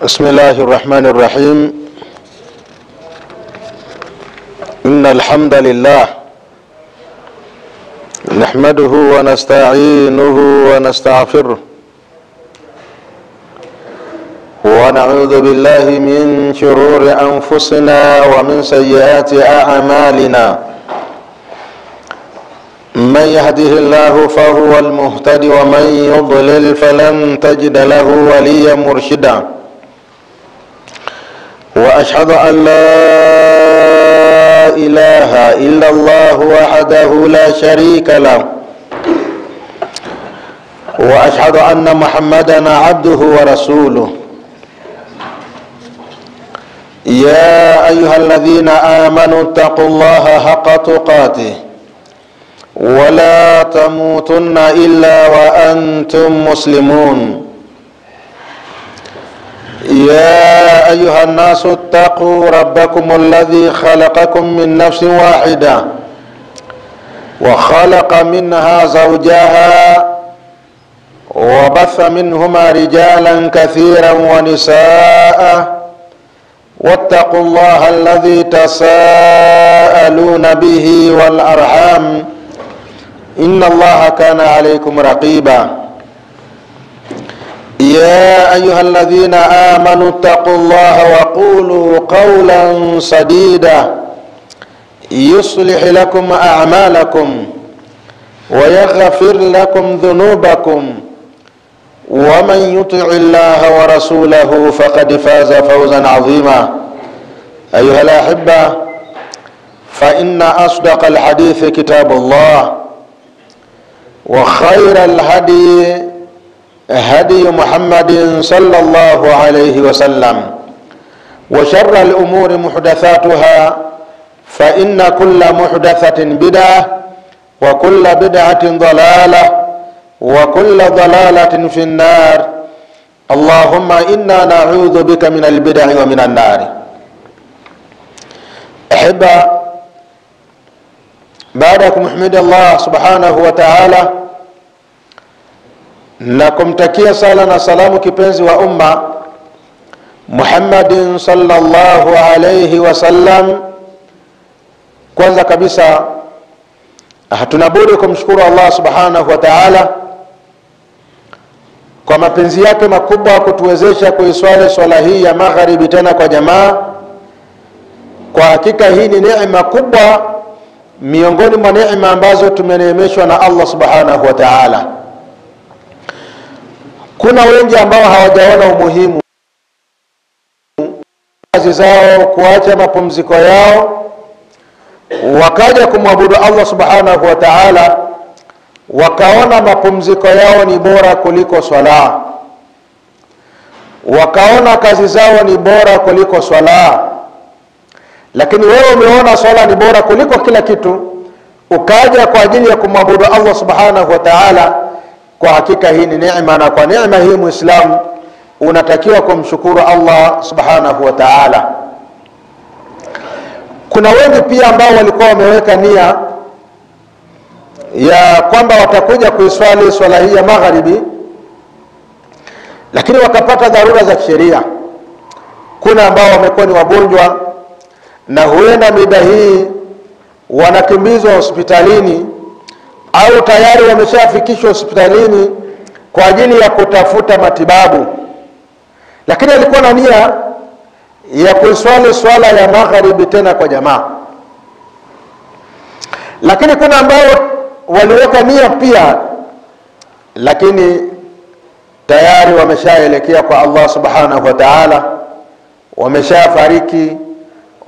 بسم الله الرحمن الرحيم. إن الحمد لله نحمده ونستعينه ونستغفره ونعوذ بالله من شرور أنفسنا ومن سيئات أعمالنا. من يهده الله فهو المهتدي ومن يضلل فلن تجد له وليا مرشدا. وأشهد أن لا إله إلا الله وحده لا شريك له وأشهد أن محمدا عبده ورسوله. يا أيها الذين آمنوا اتقوا الله حق تقاته ولا تموتن إلا وأنتم مسلمون. يا أيها الناس اتقوا ربكم الذي خلقكم من نفس واحدة وخلق منها زوجها وبث منهما رجالا كثيرا ونساء واتقوا الله الذي تساءلون به والأرحام إن الله كان عليكم رقيبا. يا أيها الذين آمنوا اتقوا الله وقولوا قولا سديدا يصلح لكم أعمالكم ويغفر لكم ذنوبكم ومن يطع الله ورسوله فقد فاز فوزا عظيما. أيها الأحبة، فإن أصدق الحديث كتاب الله وخير الهدي هدي محمد صلى الله عليه وسلم وشر الأمور محدثاتها فإن كل محدثة بدعة وكل بدعة ضلالة وكل ضلالة في النار. اللهم إنا نعوذ بك من البدع ومن النار. أحبة، بعدكم محمد الله سبحانه وتعالى na kumtakia sala na salamu kipenzi wa umma Muhammadin sallallahu alayhi wasallam. Kwanza kabisa hatuna budi kumshukuru Allah subhanahu wa ta'ala kwa mapenzi yake makubwa kutuwezesha kuiswali swala hii ya magharibi tena kwa jamaa. Kwa hakika hii ni neema kubwa miongoni mwa neema ambazo tumeneemeshwa na Allah subhanahu wa ta'ala. Kuna wengi ambao hawajaona umuhimu kazi zao, kuacha mapumziko yao, wakaja kumwabudu Allah subhanahu wa ta'ala, wakaona mapumziko yao ni bora kuliko swala, wakaona kazi zao ni bora kuliko swala. Lakini wewe umeona swala ni bora kuliko kila kitu, ukaja kwa ajili ya kumwabudu Allah subhanahu wa ta'ala. Kwa hakika hii ni neema, na kwa neema hii Muislamu unatakiwa kumshukuru Allah subhanahu wa ta'ala. Kuna wengi pia ambao walikuwa wameweka nia ya kwamba watakuja kuiswali swala hii ya magharibi, lakini wakapata dharura za kisheria. Kuna ambao wamekuwa ni wagonjwa na huenda mida hii wanakimbizwa hospitalini au tayari wameshafikishwa hospitalini kwa ajili ya kutafuta matibabu, lakini alikuwa na nia ya kuiswali swala ya magharibi tena kwa jamaa. Lakini kuna ambao waliweka nia pia, lakini tayari wameshaelekea kwa Allah subhanahu wa ta'ala, wameshafariki.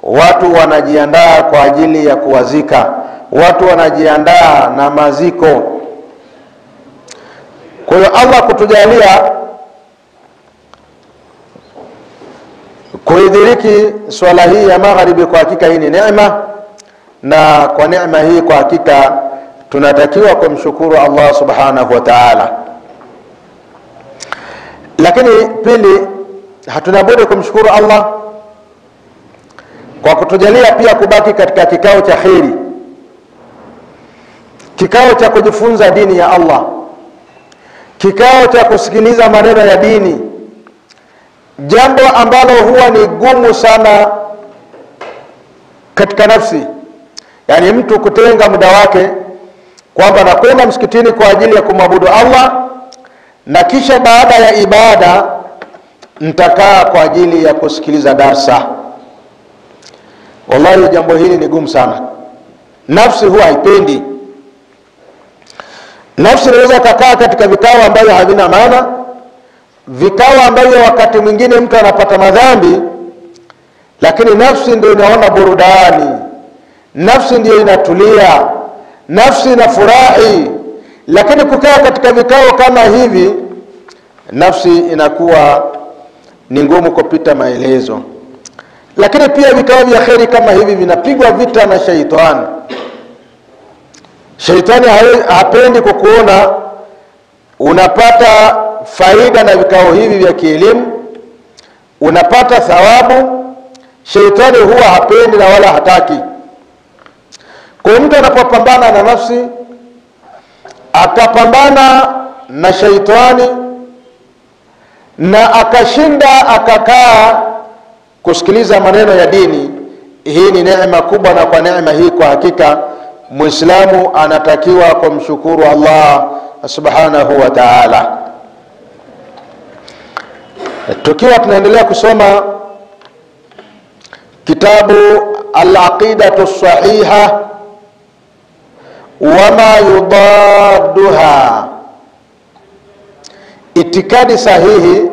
Watu wanajiandaa kwa ajili ya kuwazika, watu wanajiandaa na maziko. Kwa hiyo Allah kutujalia kuidhiriki swala hii ya magharibi, kwa hakika hii ni neema, na kwa neema hii kwa hakika tunatakiwa kumshukuru Allah subhanahu wa ta'ala. Lakini pili, hatuna budi kumshukuru Allah kwa kutujalia pia kubaki katika kikao cha kheri, kikao cha kujifunza dini ya Allah, kikao cha kusikiliza maneno ya dini, jambo ambalo huwa ni gumu sana katika nafsi, yani mtu kutenga muda wake kwamba nakwenda msikitini kwa ajili ya kumwabudu Allah na kisha baada ya ibada nitakaa kwa ajili ya kusikiliza darsa. Wallahi jambo hili ni gumu sana. Nafsi huwa haipendi. Nafsi inaweza kukaa katika vikao ambavyo havina maana, vikao ambavyo wakati mwingine mtu anapata madhambi, lakini nafsi ndio inaona burudani, nafsi ndio inatulia, nafsi inafurahi. Lakini kukaa katika vikao kama hivi, nafsi inakuwa ni ngumu kupita maelezo. Lakini pia vikao vya kheri kama hivi vinapigwa vita na shaitani. Shaitani hapendi kukuona unapata faida na vikao hivi vya kielimu, unapata thawabu. Shaitani huwa hapendi na wala hataki. Kwa mtu anapopambana na nafsi, akapambana na shaitani na akashinda, akakaa kusikiliza maneno ya dini, hii ni neema kubwa. Na kwa neema hii kwa hakika Muislamu anatakiwa kumshukuru Allah subhanahu wa ta'ala. Tukiwa tunaendelea kusoma kitabu Al-Aqidatu As-Sahiha wama yudadduha, itikadi sahihi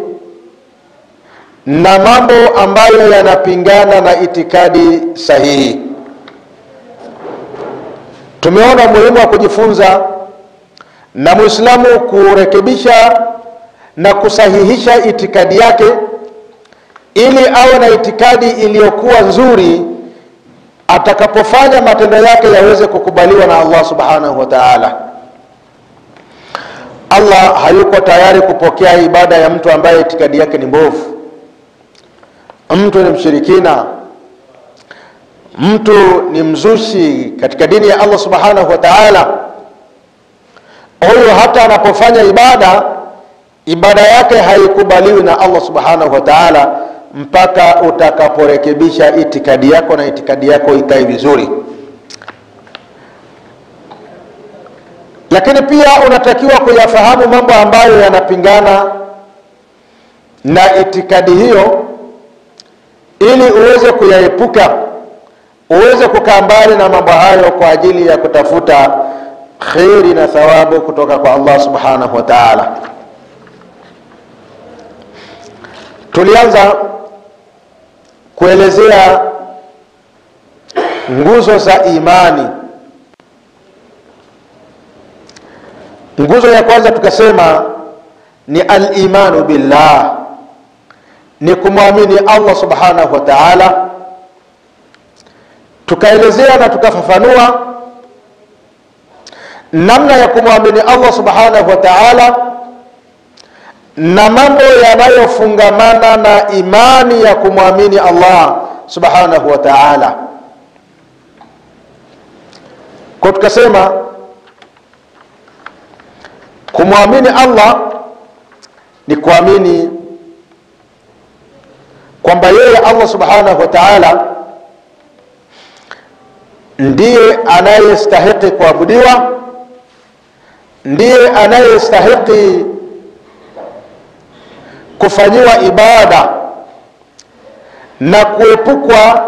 na mambo ambayo yanapingana na itikadi sahihi. Tumeona muhimu wa kujifunza na Muislamu kurekebisha na kusahihisha itikadi yake ili awe na itikadi iliyokuwa nzuri, atakapofanya matendo yake yaweze kukubaliwa na Allah subhanahu wa ta'ala. Allah hayuko tayari kupokea ibada ya mtu ambaye itikadi yake ni mbovu. Mtu ni mshirikina, mtu ni mzushi katika dini ya Allah subhanahu wa ta'ala, huyo hata anapofanya ibada yake haikubaliwi na Allah subhanahu wa ta'ala mpaka utakaporekebisha itikadi yako na itikadi yako ikae vizuri. Lakini pia unatakiwa kuyafahamu mambo ambayo yanapingana na itikadi hiyo ili uweze kuyaepuka, uweze kukaa mbali na mambo hayo kwa ajili ya kutafuta khairi na thawabu kutoka kwa Allah subhanahu wa ta'ala. Tulianza kuelezea nguzo za imani. Nguzo ya kwanza tukasema ni al-imanu billah, ni kumwamini Allah subhanahu wa ta'ala. Tukaelezea na tukafafanua namna ya kumwamini Allah subhanahu wa ta'ala na mambo yanayofungamana na imani ya kumwamini Allah subhanahu wa ta'ala. Kwa tukasema kumwamini Allah ni kuamini kwamba yeye Allah subhanahu wa ta'ala ndiye anayestahili kuabudiwa, ndiye anayestahili kufanyiwa ibada na kuepukwa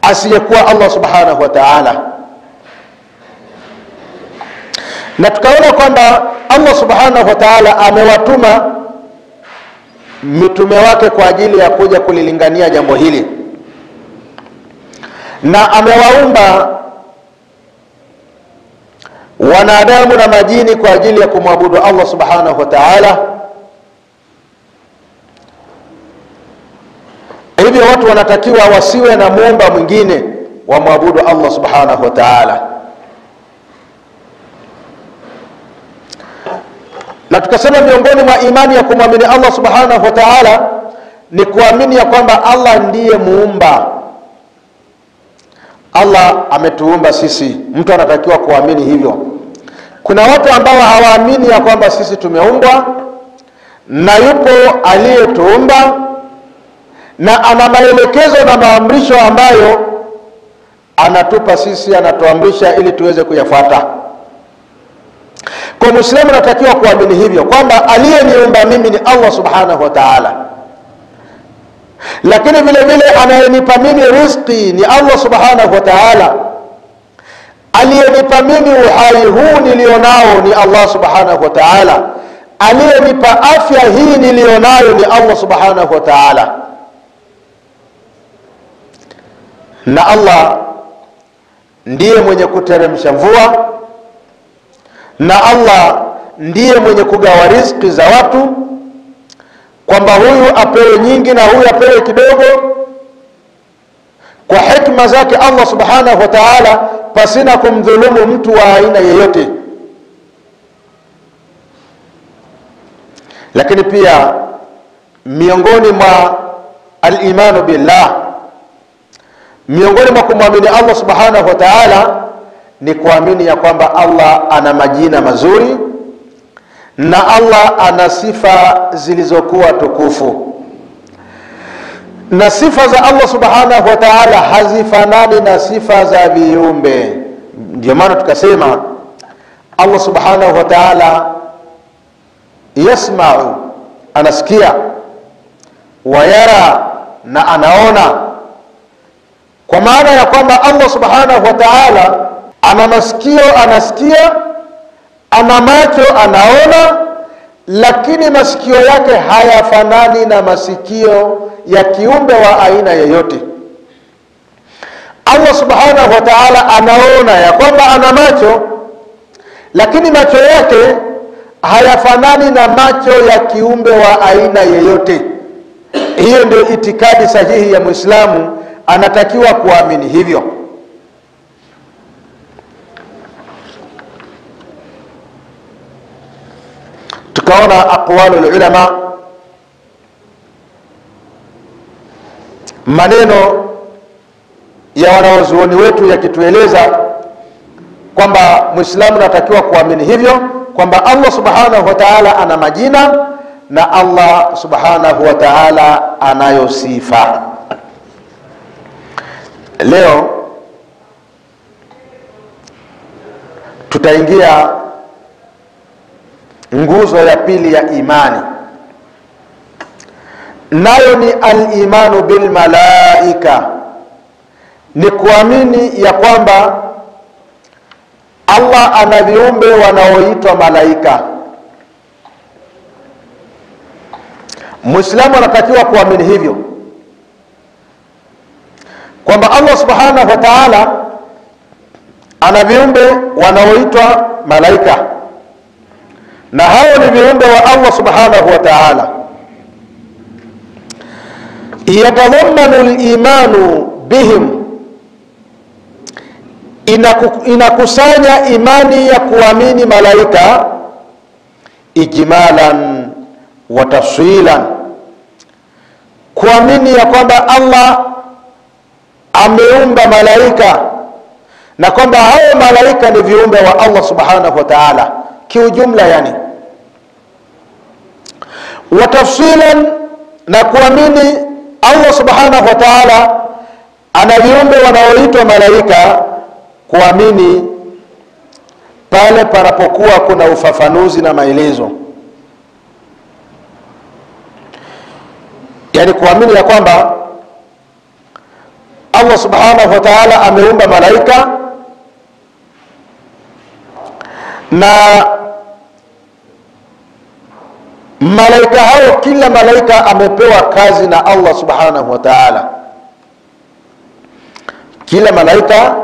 asiyekuwa Allah subhanahu wa ta'ala. Na tukaona kwamba Allah subhanahu wa ta'ala amewatuma mitume wake kwa ajili ya kuja kulilingania jambo hili, na amewaumba wanadamu na majini kwa ajili ya kumwabudu Allah subhanahu wa ta'ala. Hivyo watu wanatakiwa wasiwe na muumba mwingine, wa muabudu Allah subhanahu wa ta'ala. Na tukasema miongoni mwa imani ya kumwamini Allah subhanahu wa ta'ala ni kuamini ya kwamba Allah ndiye muumba. Allah ametuumba sisi, mtu anatakiwa kuamini hivyo. Kuna watu ambao hawaamini ya kwamba sisi tumeumbwa, na yupo aliyetuumba, na ana maelekezo na maamrisho ambayo anatupa sisi, anatuamrisha ili tuweze kuyafuata. Kwa Muislamu anatakiwa kuamini hivyo, kwamba aliyeniumba mimi ni Allah subhanahu wa ta'ala, lakini vile vile anayenipa mimi riziki ni Allah subhanahu wa ta'ala, aliyenipa mimi uhai huu nilionao ni Allah subhanahu wa ta'ala, aliyenipa afya hii nilionayo ni Allah subhanahu wa ta'ala. Na Allah ndiye mwenye kuteremsha mvua, na Allah ndiye mwenye kugawa riziki za watu, kwamba huyu apewe nyingi na huyu apewe kidogo, kwa hikma zake Allah subhanahu wa ta'ala, pasina kumdhulumu mtu wa aina yeyote. Lakini pia miongoni mwa al-imanu billah, miongoni mwa kumwamini Allah subhanahu wa ta'ala, ni kuamini ya kwamba Allah ana majina mazuri na Allah ana sifa zilizokuwa tukufu, na sifa za Allah subhanahu wa ta'ala hazifanani na sifa za viumbe. Ndio maana tukasema Allah subhanahu wa ta'ala yasma'u, anasikia, wa yara, na anaona, kwa maana ya kwamba Allah subhanahu wa ta'ala ana masikio, anasikia, ana macho, anaona, lakini masikio yake hayafanani na masikio ya kiumbe wa aina yoyote. Allah subhanahu wa ta'ala anaona ya kwamba ana macho, lakini macho yake hayafanani na macho ya kiumbe wa aina yoyote. Hiyo ndio itikadi sahihi ya Muislamu, anatakiwa kuamini hivyo. Tukaona aqwalul ulama, maneno ya wanawazuoni wetu yakitueleza kwamba Muislamu anatakiwa kuamini hivyo, kwamba Allah subhanahu wa ta'ala ana majina na Allah subhanahu wa ta'ala anayo sifa. Leo tutaingia nguzo ya pili ya imani, nayo ni al-imanu bil malaika, ni kuamini ya kwamba Allah ana viumbe wanaoitwa malaika. Muislamu anatakiwa kuamini hivyo, kwamba Allah subhanahu wa ta'ala ana viumbe wanaoitwa malaika, na hao ni viumbe wa Allah subhanahu wa ta'ala. Yatadhammanu al-imanu bihim, inakusanya imani ya kuamini malaika ijmalan wa tafsilan, kuamini ya kwamba Allah ameumba malaika na kwamba hao malaika ni viumbe wa Allah subhanahu wa ta'ala kiujumla, yani wa tafsilan, na kuamini Allah subhanahu wa ta'ala ana viumbe wanaoitwa malaika, kuamini pale panapokuwa kuna ufafanuzi na maelezo. Yani kuamini ya kwamba Allah subhanahu wa ta'ala ameumba malaika, na malaika hao, kila malaika amepewa kazi na Allah subhanahu wa ta'ala. Kila malaika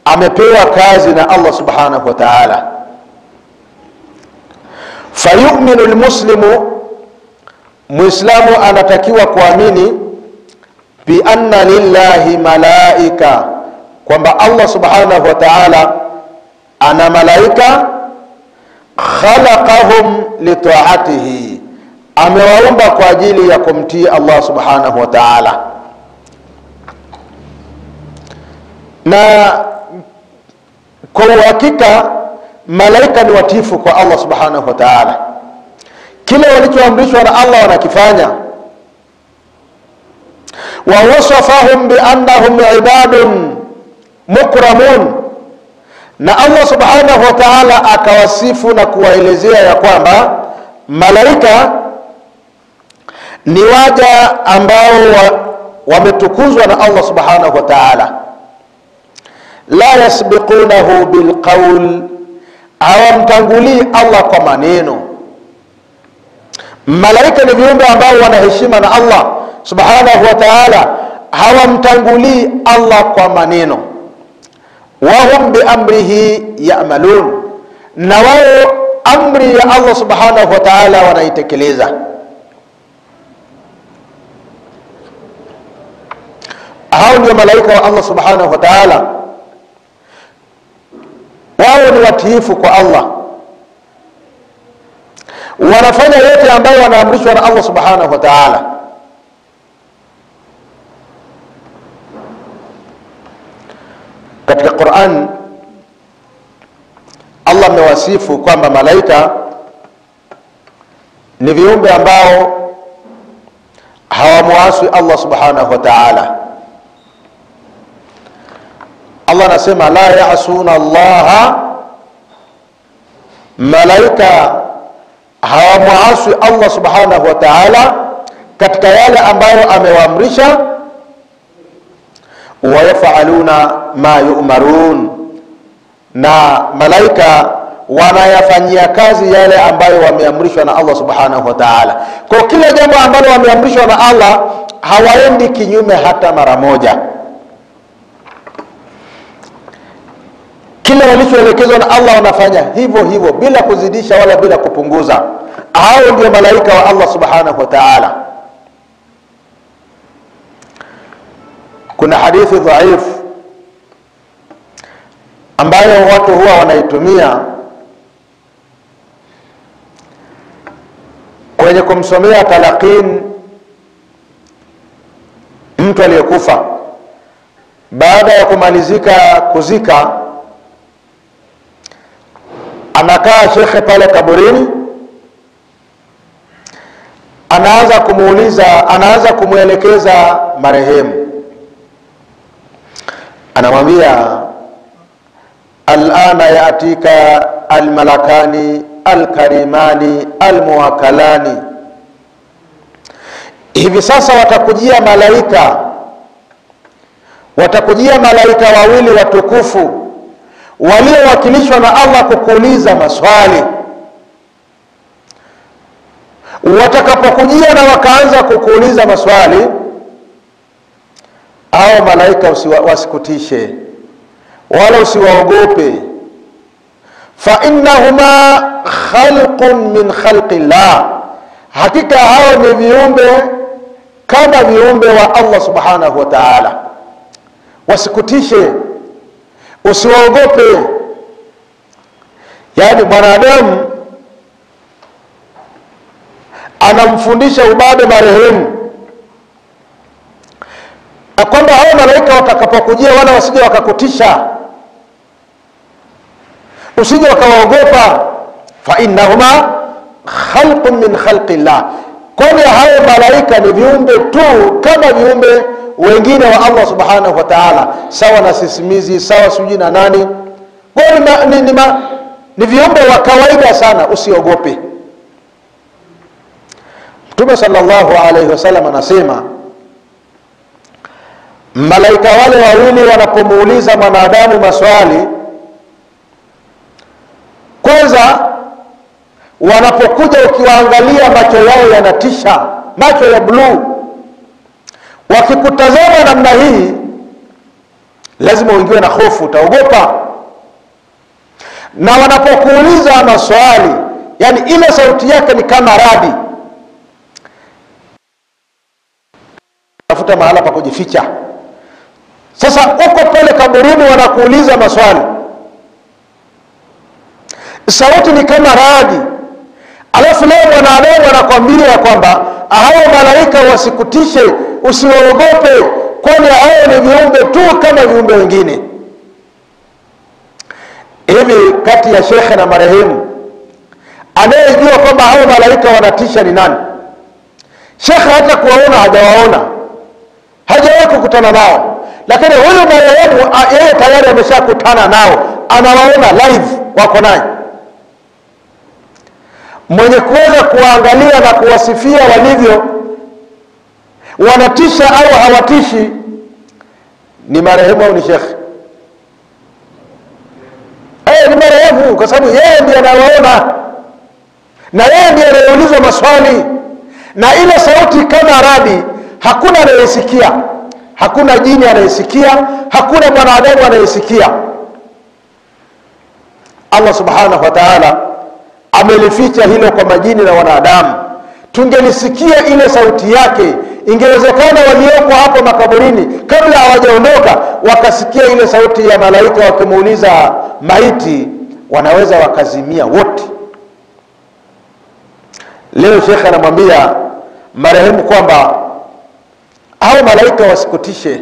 amepewa kazi na Allah subhanahu wa ta'ala. Fayu'minu almuslimu, Muislamu anatakiwa kuamini bi anna lillahi malaika, kwamba Allah subhanahu wa ta'ala ana malaika, khalaqahum li ta'atihi, amewaumba kwa ajili ya kumtii Allah subhanahu wa ta'ala. Na kwa uhakika malaika ni watifu kwa Allah subhanahu wa ta'ala. kile walichoamrishwa na Allah wanakifanya. Wa wasafahum bi annahum ibadun mukramun, na Allah subhanahu wa ta'ala akawasifu na kuwaelezea ya kwamba malaika ni waja ambao wametukuzwa na Allah subhanahu wa ta'ala. La yasbiqunahu bilqawl, hawamtangulii Allah kwa maneno. Malaika ni viumbe ambao wana heshima na Allah subhanahu wa ta'ala, hawamtangulii Allah kwa maneno. Wahum bi amrihi ya'malun, na wao amri ya Allah subhanahu wa ta'ala wanaitekeleza. Hao ndio malaika wa Allah subhanahu wa ta'ala. Wao ni watiifu kwa Allah, wanafanya yote ambayo wanaamrishwa na Allah subhanahu wa ta'ala. Katika Qur'an Allah amewasifu kwamba malaika ni viumbe ambao hawamuasi Allah subhanahu wa ta'ala. Allah anasema la ya'suna Allah, malaika hawamuasi Allah subhanahu wa ta'ala katika yale ambayo amewaamrisha. Wa yaf'aluna ma yu'marun, na malaika wanayafanyia kazi yale ambayo wameamrishwa na Allah subhanahu wa ta'ala. Kwa kila jambo ambalo wameamrishwa na Allah hawaendi kinyume hata mara moja. Kila walichoelekezwa na Allah wanafanya hivyo hivyo bila kuzidisha wala bila kupunguza. Hao ndio malaika wa Allah subhanahu wa ta'ala. Kuna hadithi dhaif ambayo watu huwa wanaitumia kwenye kumsomea talaqin mtu aliyekufa. Baada ya kumalizika kuzika, anakaa shekhe pale kaburini, anaanza kumuelekeza marehemu. Anamwambia al'ana yatika almalakani alkarimani almuwakalani, hivi sasa watakujia malaika wawili watukufu waliowakilishwa na Allah kukuuliza maswali. Watakapokujia na wakaanza kukuuliza maswali, hao malaika wasikutishe wala usiwaogope. Fa innahuma khalqun min khalqillah, hakika hao ni viumbe kama viumbe wa Allah subhanahu wa ta'ala. Wasikutishe, usiwaogope. Yani mwanadamu anamfundisha ubada marehemu, na kwamba hao malaika watakapokujia wala wasije wakakutisha, usije wakawaogopa. Fa innahuma khalqun min khalqillah, kwani hao malaika ni viumbe tu kama viumbe wengine wa Allah subhanahu wa ta'ala, sawa na sisimizi, sawa sujui na nani. Ni viumbe wa kawaida sana, usiogope. Mtume sallallahu alayhi wasallam anasema malaika wale wawili wanapomuuliza mwanadamu maswali, kwanza wanapokuja ukiwaangalia macho yao yanatisha, macho ya bluu. Wakikutazama namna hii lazima uingiwe na hofu, utaogopa. Na wanapokuuliza maswali, yani ile sauti yake ni kama radi, tafuta mahala pa kujificha. Sasa uko pale kaburini wanakuuliza maswali, sauti ni kama radi, alafu leo mwanadamu anakuambia kwamba hao malaika wasikutishe, usiwaogope, kwani hao ni viumbe tu kama viumbe wengine. Hivi kati ya shekhe na marehemu anayejua kwamba hao malaika wanatisha ni nani? Shekhe hata kuwaona hajawaona, hajawahi kukutana nao, lakini huyu marehemu yeye tayari ameshakutana nao, anawaona live, wako naye. Mwenye kuweza kuangalia na kuwasifia walivyo wanatisha au hawatishi ni marehemu au ni shekhe? Ni marehemu, kwa sababu yeye ndiye anawaona na yeye ndiye anayeulizwa maswali, na ile sauti kama radi hakuna anayesikia, hakuna jini anayesikia, hakuna mwanadamu anayesikia. Allah subhanahu wa ta'ala amelificha hilo kwa majini na wanadamu. Tungelisikia ile sauti yake, ingewezekana walioko hapo makaburini kabla hawajaondoka wakasikia ile sauti ya malaika wakimuuliza maiti, wanaweza wakazimia wote. Leo shekhe anamwambia marehemu kwamba hao malaika wasikutishe,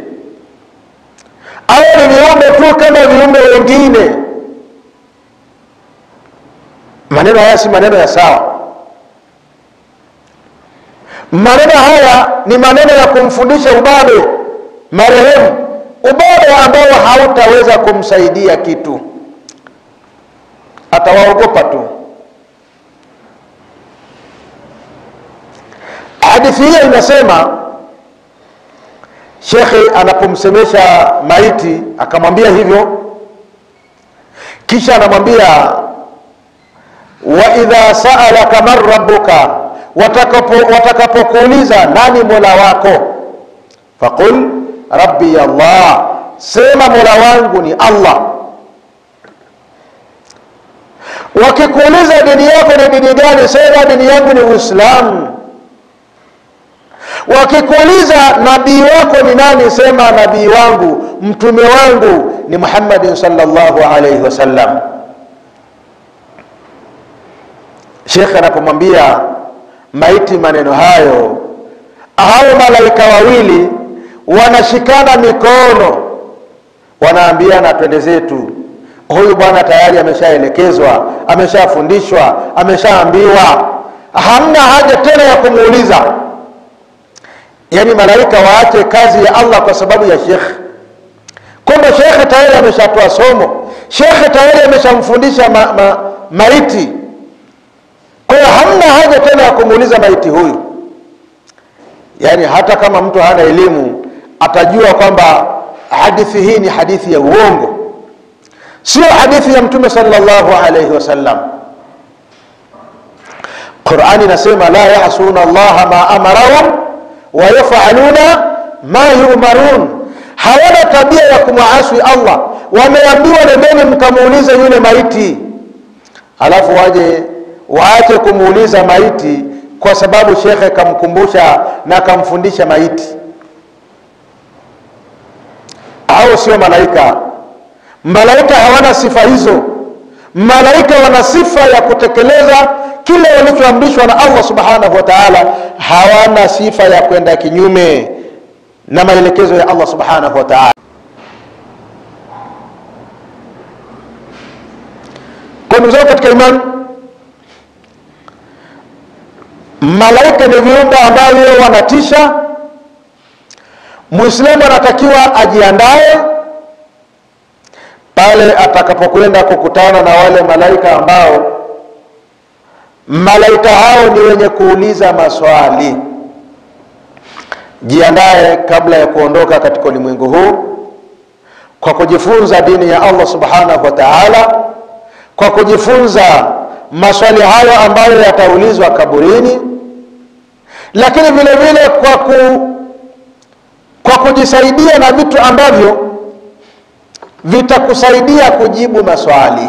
hao ni viumbe tu kama viumbe wengine. Maneno haya si maneno ya sawa. Maneno haya ni maneno ya kumfundisha ubabe marehemu, ubabe ambao hautaweza kumsaidia kitu, atawaogopa tu. Hadithi hii inasema shekhe anapomsemesha maiti akamwambia hivyo, kisha anamwambia wa idha sa'alaka man rabbuka, watakapokuuliza nani mola wako, faqul rabbi Allah, sema mola wangu ni Allah. Wakikuuliza dini yako ni dini gani, sema dini yangu ni Uislamu. Wakikuuliza nabii wako ni nani, sema nabii wangu, mtume wangu ni Muhammad sallallahu alayhi wasallam. Sheikh anapomwambia maiti maneno hayo, hao malaika wawili wanashikana mikono, wanaambiana twende zetu. Huyu bwana tayari ameshaelekezwa, ameshafundishwa, ameshaambiwa, hamna haja tena ya kumuuliza. Yani malaika waache kazi ya Allah kwa sababu ya shekhe. Kwamba shekhe tayari ameshatoa somo, shekhe tayari ameshamfundisha maiti, kwa hiyo hamna haja tena ya kumuuliza maiti huyu. Yani hata kama mtu hana elimu atajua kwamba hadithi hii ni hadithi ya uongo, sio hadithi ya Mtume sallallahu alayhi wasallam. Qur'ani inasema la ya'suna Allah ma amarahum wa yaf'aluna ma yu'marun. Hawana tabia ya kumwasi Allah. Wameambiwa nendeni mkamuulize yule maiti, alafu waache kumuuliza maiti kwa sababu shekhe kamkumbusha na kamfundisha maiti. Hao sio malaika. Malaika hawana sifa hizo. Malaika wana sifa ya kutekeleza kile walichoamrishwa na Allah subhanahu wa ta'ala. Hawana sifa ya kwenda kinyume na maelekezo ya Allah subhanahu wa ta'ala. Kwa ndugu zangu katika imani, malaika ni viumbe ambao wanatisha. Muislamu anatakiwa ajiandae pale atakapokwenda kukutana na wale malaika ambao malaika hao ni wenye kuuliza maswali. Jiandae kabla ya kuondoka katika ulimwengu huu kwa kujifunza dini ya Allah subhanahu wa ta'ala, kwa kujifunza maswali hayo ambayo yataulizwa kaburini, lakini vile vile kwa kujisaidia na vitu ambavyo vitakusaidia kujibu maswali.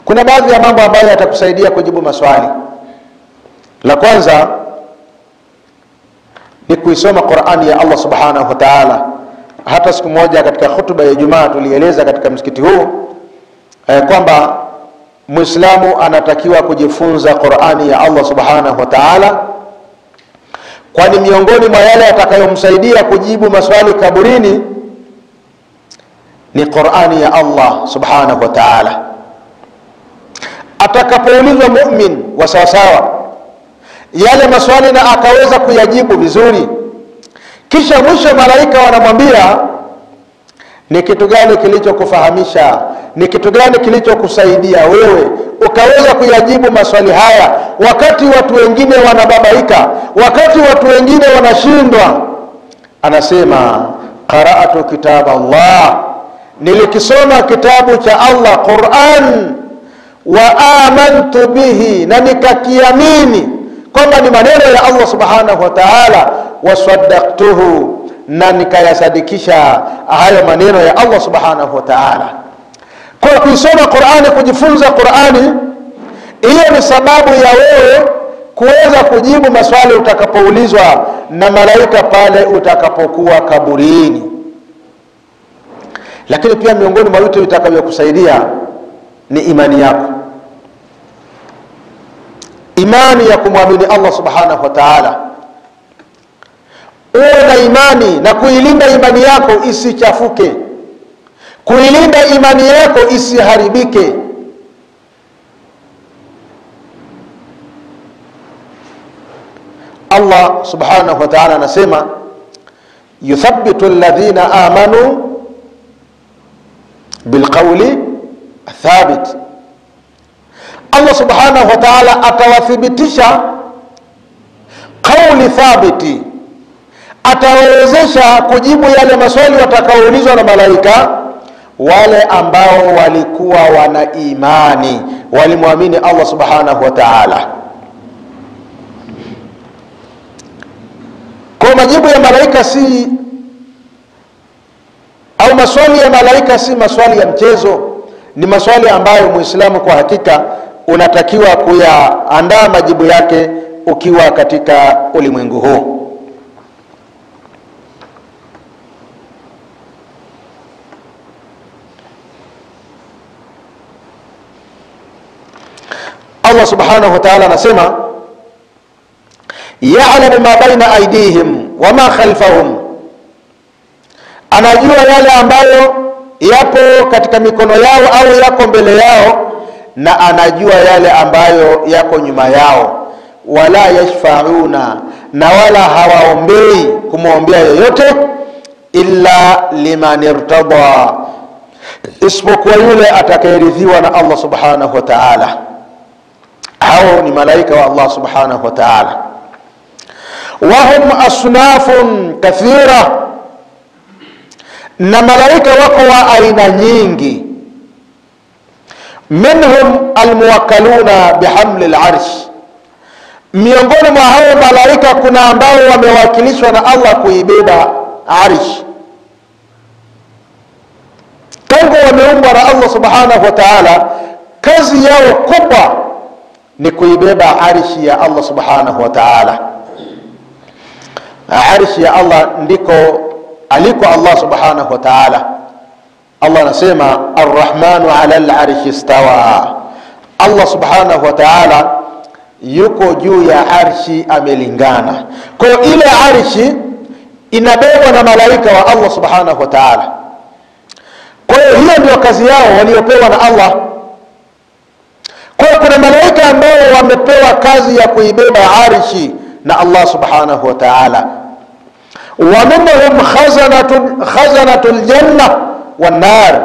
Kuna baadhi ya mambo ambayo yatakusaidia kujibu maswali. La kwanza ni kuisoma Qur'ani ya Allah subhanahu wa ta'ala. Hata siku moja katika hutuba ya Ijumaa tulieleza katika msikiti huu kwamba Muislamu anatakiwa kujifunza Qur'ani ya Allah subhanahu wa ta'ala, kwani miongoni mwa yale yatakayomsaidia kujibu maswali kaburini ni Qur'ani ya Allah subhanahu wa ta'ala. atakapoulizwa mu'min wa sawasawa yale maswali na akaweza kuyajibu vizuri, kisha mwisho malaika wanamwambia ni kitu gani kilichokufahamisha, ni kitu gani kilichokusaidia wewe ukaweza kuyajibu maswali haya wakati watu wengine wanababaika, wakati watu wengine wanashindwa? Anasema qara'atu kitab Allah, nilikisoma kitabu cha Allah Qur'an, wa amantu bihi, na nikakiamini kwamba ni maneno ya Allah subhanahu wa ta'ala, wa saddaqtuhu, na nikayasadikisha hayo maneno ya Allah subhanahu wa ta'ala. Kwa kusoma Qur'ani, kujifunza Qur'ani, hiyo ni sababu ya wewe kuweza kujibu maswali utakapoulizwa na malaika pale utakapokuwa kaburini. Lakini pia miongoni mwa vitu vitakavyokusaidia ni imani yako, imani ya kumwamini Allah subhanahu wa ta'ala. Uwe na imani na kuilinda imani yako isichafuke, kuilinda imani yako isiharibike. Allah subhanahu wa ta'ala anasema yuthabbitu alladhina amanu bilqawli thabit. Allah subhanahu wa ta'ala atawathibitisha qawli thabiti, atawawezesha kujibu yale maswali watakaoulizwa na malaika wale ambao walikuwa wana imani, walimwamini Allah subhanahu wa ta'ala. Kwa majibu ya malaika si, au maswali ya malaika si maswali ya mchezo, ni maswali ambayo Muislamu kwa hakika unatakiwa kuyaandaa majibu yake ukiwa katika ulimwengu huu. Allah subhanahu wa ta'ala anasema ya'lamu ma baina aydihim wa ma khalfahum, anajua yale ambayo yapo katika mikono yao au yako mbele yao, na anajua yale ambayo yako nyuma yao. Wala yashfa'una, na wala hawaombei kumwombea yoyote, illa liman irtada, isipokuwa yule atakayeridhiwa na Allah subhanahu wa ta'ala. Hao ni malaika wa Allah subhanahu wa ta'ala. Wahum asnafun kathira, na malaika wako wa aina nyingi. Minhum almuwakkaluna bihamli al-arsh, miongoni mwa hao malaika kuna ambao wamewakilishwa na Allah kuibeba arsh. Tangu wameumbwa na Allah subhanahu wa ta'ala, kazi yao kubwa ni kuibeba arshi ya Allah subhanahu wa ta'ala. Arshi ya Allah ndiko aliko Allah subhanahu wa ta'ala. Allah anasema Ar-Rahmanu 'ala al-'arshi istawa, Allah subhanahu wa ta'ala yuko juu ya arshi amelingana. Kwa ile arshi inabebwa na malaika wa Allah subhanahu wa ta'ala. Kwa hiyo ndio kazi yao waliopewa na Allah. Kwa kuna malaika ambao wamepewa kazi ya kuibeba arshi na Allah subhanahu wa ta'ala. Wa minhum khazanatul janna wan nar,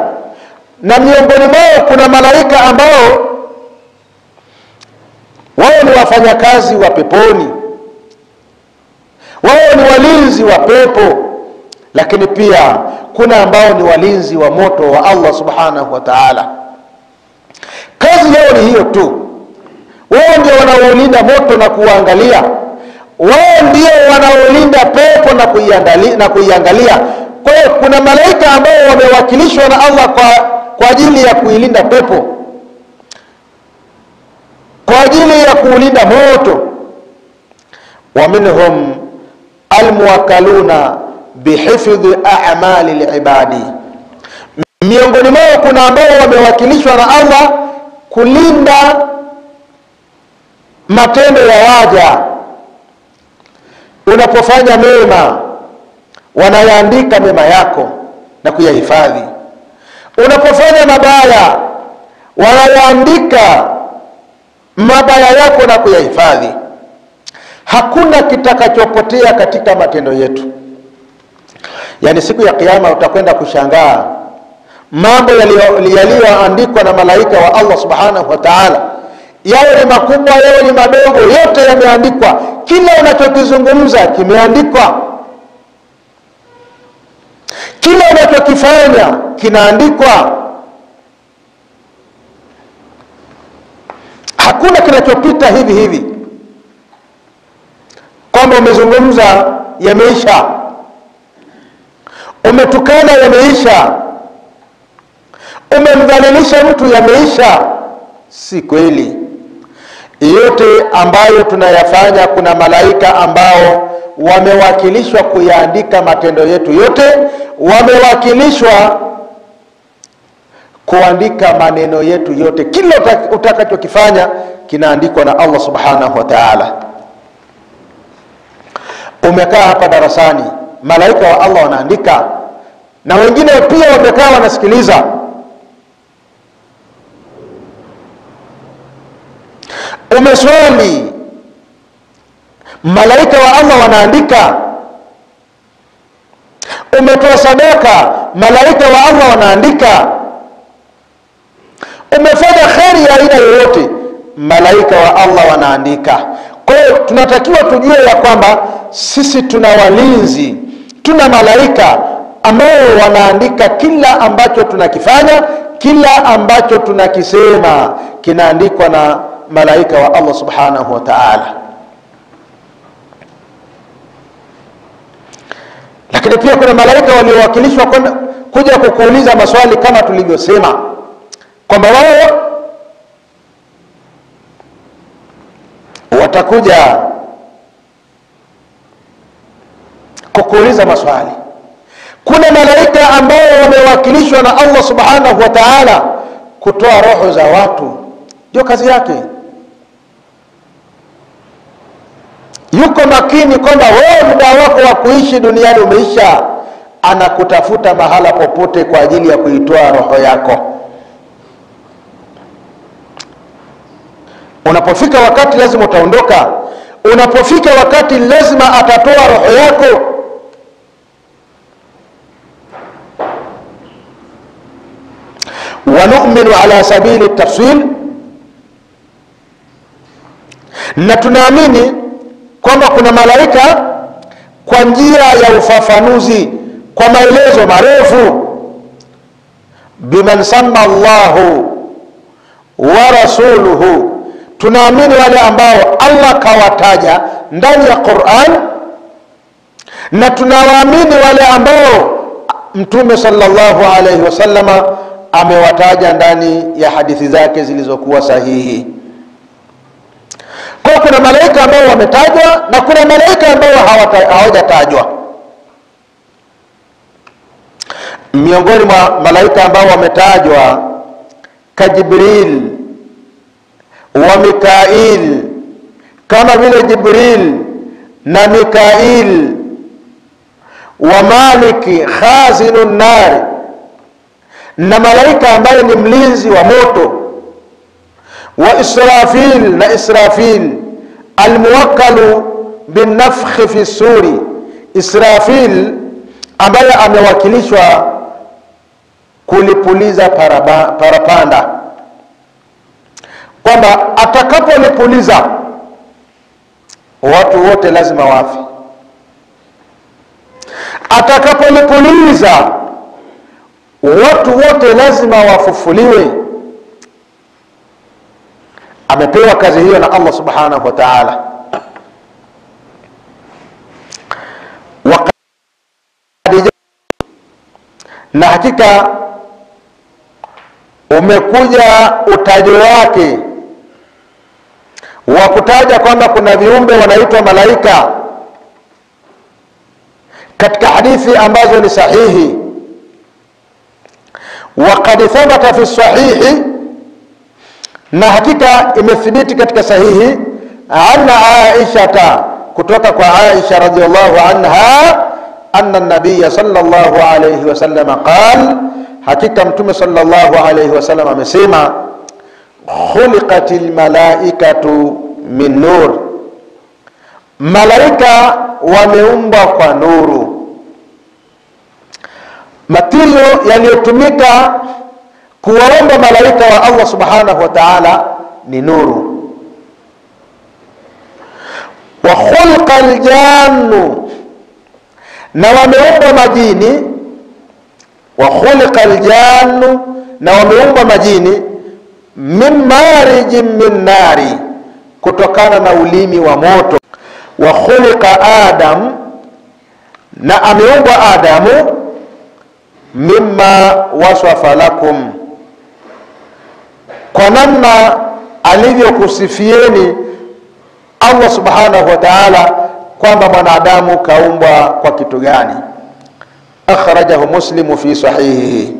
na miongoni mwao kuna malaika ambao wao ni wafanyakazi wa peponi, wao ni walinzi wa pepo. Lakini pia kuna ambao ni walinzi wa moto wa Allah subhanahu wa ta'ala. Kazi yao ni hiyo tu, wao ndio wanaolinda moto na kuangalia, wao ndio wanaolinda pepo na kuiangalia. Kwa hiyo kuna malaika ambao wamewakilishwa na Allah kwa ajili ya kuilinda pepo, kwa ajili ya kuulinda moto. Wa minhum almuwakkaluna bihifdhi a'mali al-ibadi, miongoni mwao kuna ambao wamewakilishwa na Allah kulinda matendo ya waja. Unapofanya mema wanayaandika mema yako na kuyahifadhi, unapofanya mabaya wanayaandika mabaya yako na kuyahifadhi. Hakuna kitakachopotea katika matendo yetu. Yani siku ya kiyama utakwenda kushangaa mambo yaliyoandikwa na malaika wa Allah subhanahu wa ta'ala, yawe ni makubwa yawe ni madogo, yote yameandikwa. Kila unachokizungumza kimeandikwa, kila unachokifanya kinaandikwa. Hakuna kinachopita hivi hivi, kwamba umezungumza yameisha, umetukana yameisha, umemdhalilisha mtu yameisha. Si kweli. Yote ambayo tunayafanya kuna malaika ambao wamewakilishwa kuyaandika matendo yetu yote, wamewakilishwa kuandika maneno yetu yote. Kila utakachokifanya kinaandikwa na Allah subhanahu wa ta'ala. Umekaa hapa darasani, malaika wa Allah wanaandika, na wengine pia wamekaa wanasikiliza. Umeswali, malaika wa Allah wanaandika. Umetoa sadaka, malaika wa Allah wanaandika. Umefanya khairi ya aina yoyote, malaika wa Allah wanaandika. Kwa hiyo tunatakiwa tujue ya kwamba sisi tuna walinzi, tuna malaika ambao wanaandika kila ambacho tunakifanya, kila ambacho tunakisema kinaandikwa na malaika wa Allah subhanahu wa ta'ala. Lakini pia kuna malaika waliowakilishwa kuja kukuuliza maswali kama tulivyosema, kwamba wao watakuja kukuuliza maswali. Kuna malaika ambao wamewakilishwa na Allah subhanahu wa ta'ala kutoa roho za watu, ndio kazi yake. Yuko makini kwamba wewe muda wako wa kuishi duniani umeisha, anakutafuta mahala popote kwa ajili ya kuitoa roho yako. Unapofika wakati lazima utaondoka. Unapofika wakati lazima atatoa roho yako. Wa nu'minu ala sabili tafsil, na tunaamini kwamba kuna malaika kwa njia ya ufafanuzi, kwa maelezo marefu. Biman samma Allahu wa rasuluhu, tunaamini wale ambao Allah kawataja ndani ya Qur'an, na tunawaamini wale ambao Mtume sallallahu alayhi wasallama amewataja ndani ya hadithi zake zilizokuwa sahihi. Kwa kuna malaika ambao wametajwa na kuna malaika ambao hawajatajwa. Miongoni mwa malaika ambao wametajwa ka Jibril wa Mikail, kama vile Jibril na Mikail, wa Maliki khazinun nar, na malaika ambaye ni mlinzi wa moto, wa Israfil na Israfil almuwakkalu binafkhi fi suri, Israfil ambaye amewakilishwa kulipuliza parapanda, kwamba atakapolipuliza watu wote lazima wafe. Atakapolipuliza watu wote lazima wafufuliwe. Amepewa kazi hiyo na Allah subhanahu wa ta'ala. Na hakika umekuja utajo wake wa kutaja kwamba kuna viumbe wanaitwa malaika katika hadithi ambazo ni sahihi. Waqad thabata fi sahihi, na hakika imethibiti katika sahihi, anna Aisha, kutoka kwa Aisha radhiyallahu anha, anna an-nabiy sallallahu alayhi wasallam qala, hakika mtume sallallahu alayhi wasallam amesema, khuliqatil malaikatu min nur, malaika wameumbwa kwa nuru. Material yaliyotumika kuwaumba malaika wa Allah subhanahu wa ta'ala ni nuru. Wa khulqal jannu, na wameumbwa majini. Wa khulqal jannu, na wameumbwa majini min marijin min nari, kutokana na ulimi wa moto. Wa khuliqa Adam, na ameumbwa Adamu mimma waswafa lakum, kwa namna alivyokusifieni Allah subhanahu wa ta'ala kwamba mwanadamu kaumbwa kwa kitu gani. Akhrajahu Muslim fi sahihihi.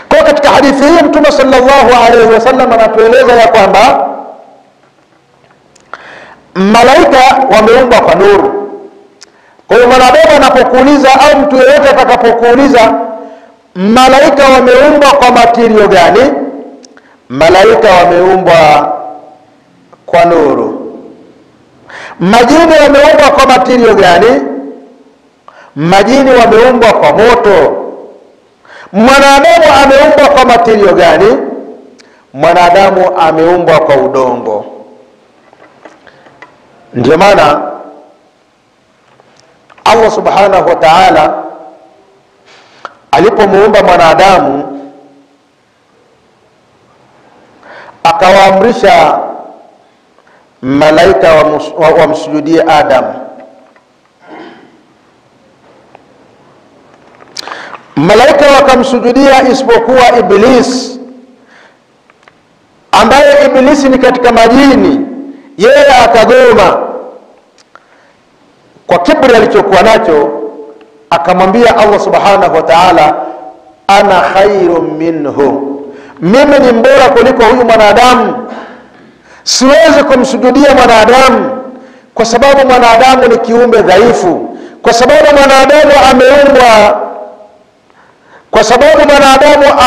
Kwa katika hadithi hii Mtume sallallahu alayhi wasallam anatueleza ya kwamba malaika wameumbwa kwa nuru. Kwa hiyo mwanadamu anapokuuliza au mtu yeyote atakapokuuliza malaika wameumbwa kwa material gani, malaika wameumbwa kwa nuru. Majini wameumbwa kwa material gani, majini wameumbwa kwa moto. Mwanadamu ameumbwa kwa material gani, mwanadamu ameumbwa kwa udongo. Ndio maana Allah subhanahu wa ta'ala alipomuumba mwanadamu akawaamrisha malaika wamsujudie Adam. Malaika wakamsujudia isipokuwa Iblis, ambaye Iblisi ni katika majini. Yeye akagoma kwa kiburi alichokuwa nacho, akamwambia Allah subhanahu wa ta'ala, ana khairum minhu, mimi ni mbora kuliko huyu mwanadamu. Siwezi kumsujudia mwanadamu kwa sababu mwanadamu ni kiumbe dhaifu, kwa sababu mwanadamu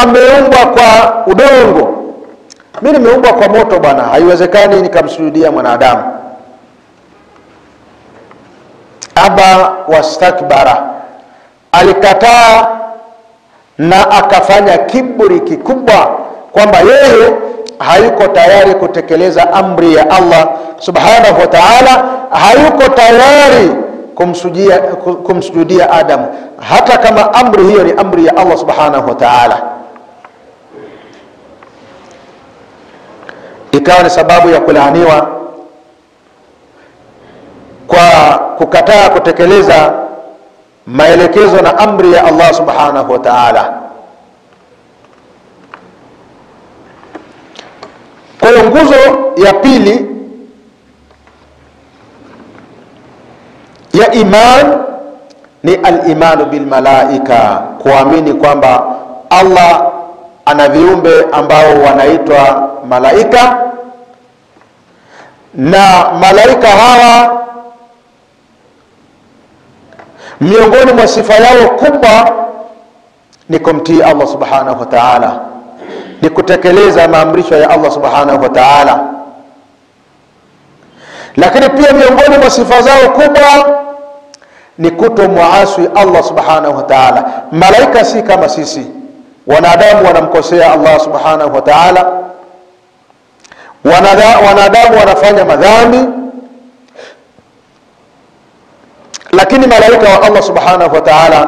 ameumbwa kwa udongo. Mimi nimeumbwa kwa moto bwana, haiwezekani nikamsujudia mwanadamu. Aba wastakbara, alikataa na akafanya kiburi kikubwa kwamba yeye hayuko tayari kutekeleza amri ya Allah subhanahu wa ta'ala, hayuko tayari kumsujudia Adam, hata kama amri hiyo ni amri ya Allah subhanahu wa ta'ala. Ikawa ni sababu ya kulaaniwa kwa kukataa kutekeleza maelekezo na amri ya Allah subhanahu wa ta'ala. Kwa hiyo nguzo ya pili ya iman ni al-imanu bil malaika, kuamini kwamba Allah ana viumbe ambao wanaitwa malaika, na malaika hawa miongoni mwa sifa yao kubwa ni kumtii Allah subhanahu wa ta'ala, ni kutekeleza maamrisho ya Allah subhanahu wa ta'ala. Lakini pia miongoni mwa sifa zao kubwa ni kutomuasi Allah subhanahu wa ta'ala. Malaika si kama sisi wanadamu, wanamkosea Allah subhanahu wa ta'ala. Wanadamu wanafanya madhambi, lakini malaika wa Allah subhanahu wa ta'ala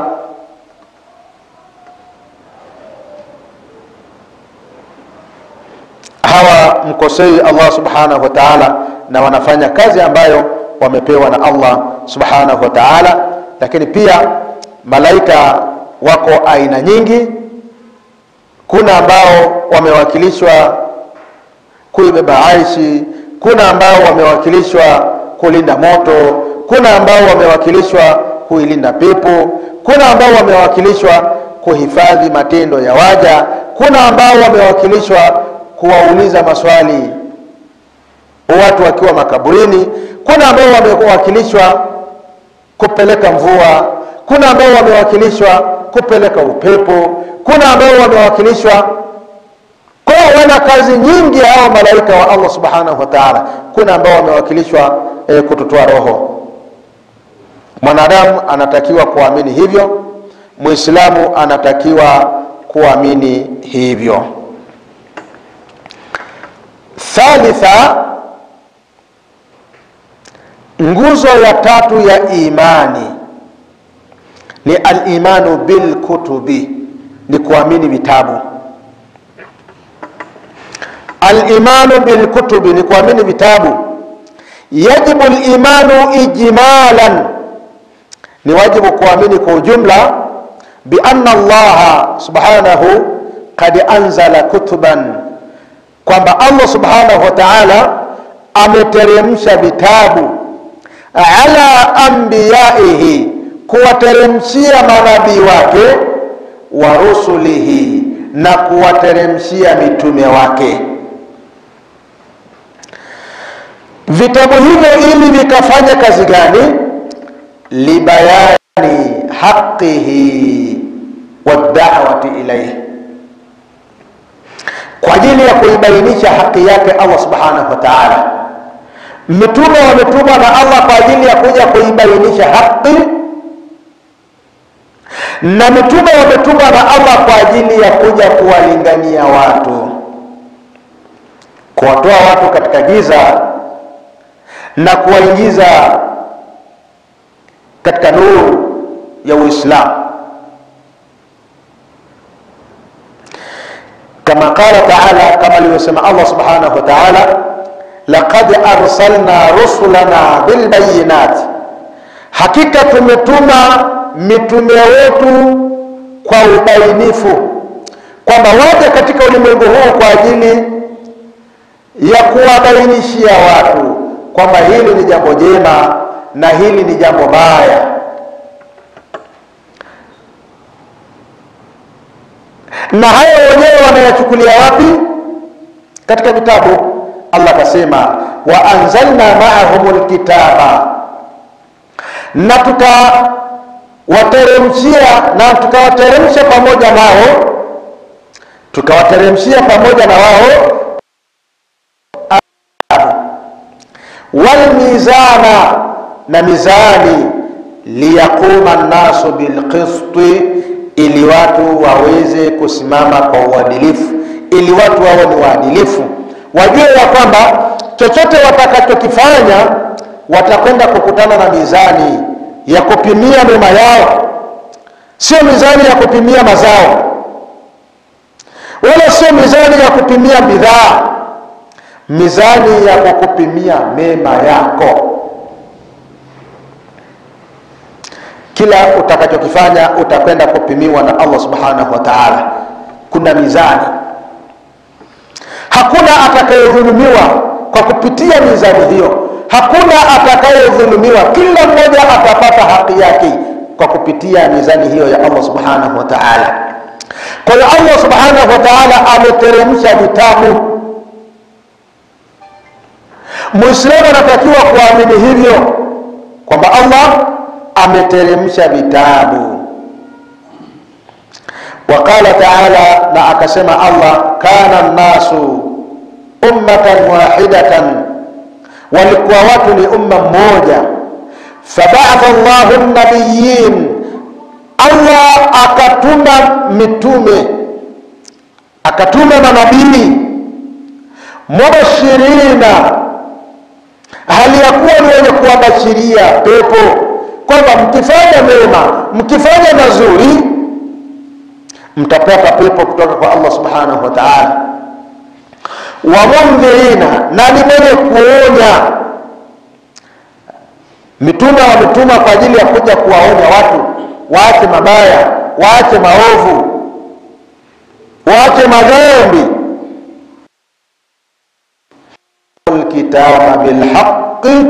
hawa mkosei Allah subhanahu wa ta'ala, na wanafanya kazi ambayo wamepewa na Allah subhanahu wa ta'ala. Lakini pia malaika wako aina nyingi. Kuna ambao wamewakilishwa kuibeba aishi, kuna ambao wamewakilishwa kulinda moto, kuna ambao wamewakilishwa kuilinda pepo, kuna ambao wamewakilishwa kuhifadhi matendo ya waja, kuna ambao wamewakilishwa kuwauliza maswali watu wakiwa makaburini, kuna ambao wamewakilishwa kupeleka mvua, kuna ambao wamewakilishwa kupeleka upepo, kuna ambao wamewakilishwa. Kwa wana kazi nyingi hao malaika wa Allah subhanahu wa ta'ala. Kuna ambao wamewakilishwa kututoa roho. Mwanadamu anatakiwa kuamini hivyo, Muislamu anatakiwa kuamini hivyo. Thalitha, nguzo ya tatu ya imani ni al-imanu bil kutubi, ni kuamini vitabu. Al-imanu bil kutubi ni kuamini vitabu. Yajibu al-imanu ijmalan, ni wajibu kuamini kwa ujumla, bi anna Allah subhanahu qad anzala kutuban, kwamba Allah subhanahu wa ta'ala ameteremsha vitabu ala anbiyaihi, kuwateremshia manabii wake, wa rusulihi, na kuwateremshia mitume wake. Vitabu hivyo ili vikafanya kazi gani? Libayani haqqihi wa da'wati ilayhi, kwa ajili ya kuibainisha haki yake Allah subhanahu wa ta'ala. Mitume wametumwa na Allah kwa ajili ya kuja kuibainisha haki, na mitume wametumwa na Allah kwa ajili ya kuja kuwalingania watu, kuwatoa watu katika giza na kuwaingiza katika nuru ya Uislamu. Kama qala ta'ala, kama alivyosema Allah subhanahu wa ta'ala, laqad arsalna rusulana bil bayinat, hakika tumetuma mitume wetu kwa ubainifu, kwamba waje katika ulimwengu huu kwa ajili ya kuwabainishia watu kwamba hili ni jambo jema na hili ni jambo baya. Na hayo wenyewe wanayachukulia wapi? Katika vitabu. Allah akasema, wa anzalna ma'ahumul kitaba, na tukawateremsha pamoja nao, tukawateremshia pamoja na wao wal mizana, na mizani, liyaquma an-nasu bil qisti, ili watu waweze kusimama kwa uadilifu, ili watu wawe ni waadilifu, wajue ya kwamba chochote watakachokifanya watakwenda kukutana na mizani ya kupimia mema yao, sio mizani ya kupimia mazao, wala sio mizani ya kupimia bidhaa, mizani ya kukupimia mema yako. Kila utakachokifanya utakwenda kupimiwa na Allah subhanahu wa ta'ala. Kuna mizani, hakuna atakayedhulumiwa kwa kupitia mizani hiyo, hakuna atakayedhulumiwa, kila mmoja atapata haki yake kwa kupitia mizani hiyo ya Allah subhanahu wa ta'ala. Kwa hiyo Allah subhanahu wa ta'ala ameteremsha vitabu. Muislamu anatakiwa kuamini hivyo, kwamba Allah ameteremsha vitabu. Waqala ta'ala, na akasema Allah, kana an-nasu ummatan wahidatan, walikuwa watu ni umma mmoja. Faba'atha Allahu an-nabiyyin, Allah akatuma mitume, akatuma manabii, mubashirina, hali ya kuwa ni wenye kuwabashiria pepo, kwamba mkifanya mema, mkifanya mazuri, mtapata pepo kutoka kwa Allah subhanahu wa ta'ala. Wa mundhirina, na ni mwenye kuonya. Mitume wametuma kwa ajili ya kuja kuwaonya watu waache mabaya, waache maovu, waache madhambi. Alkitaba bilhaqqi,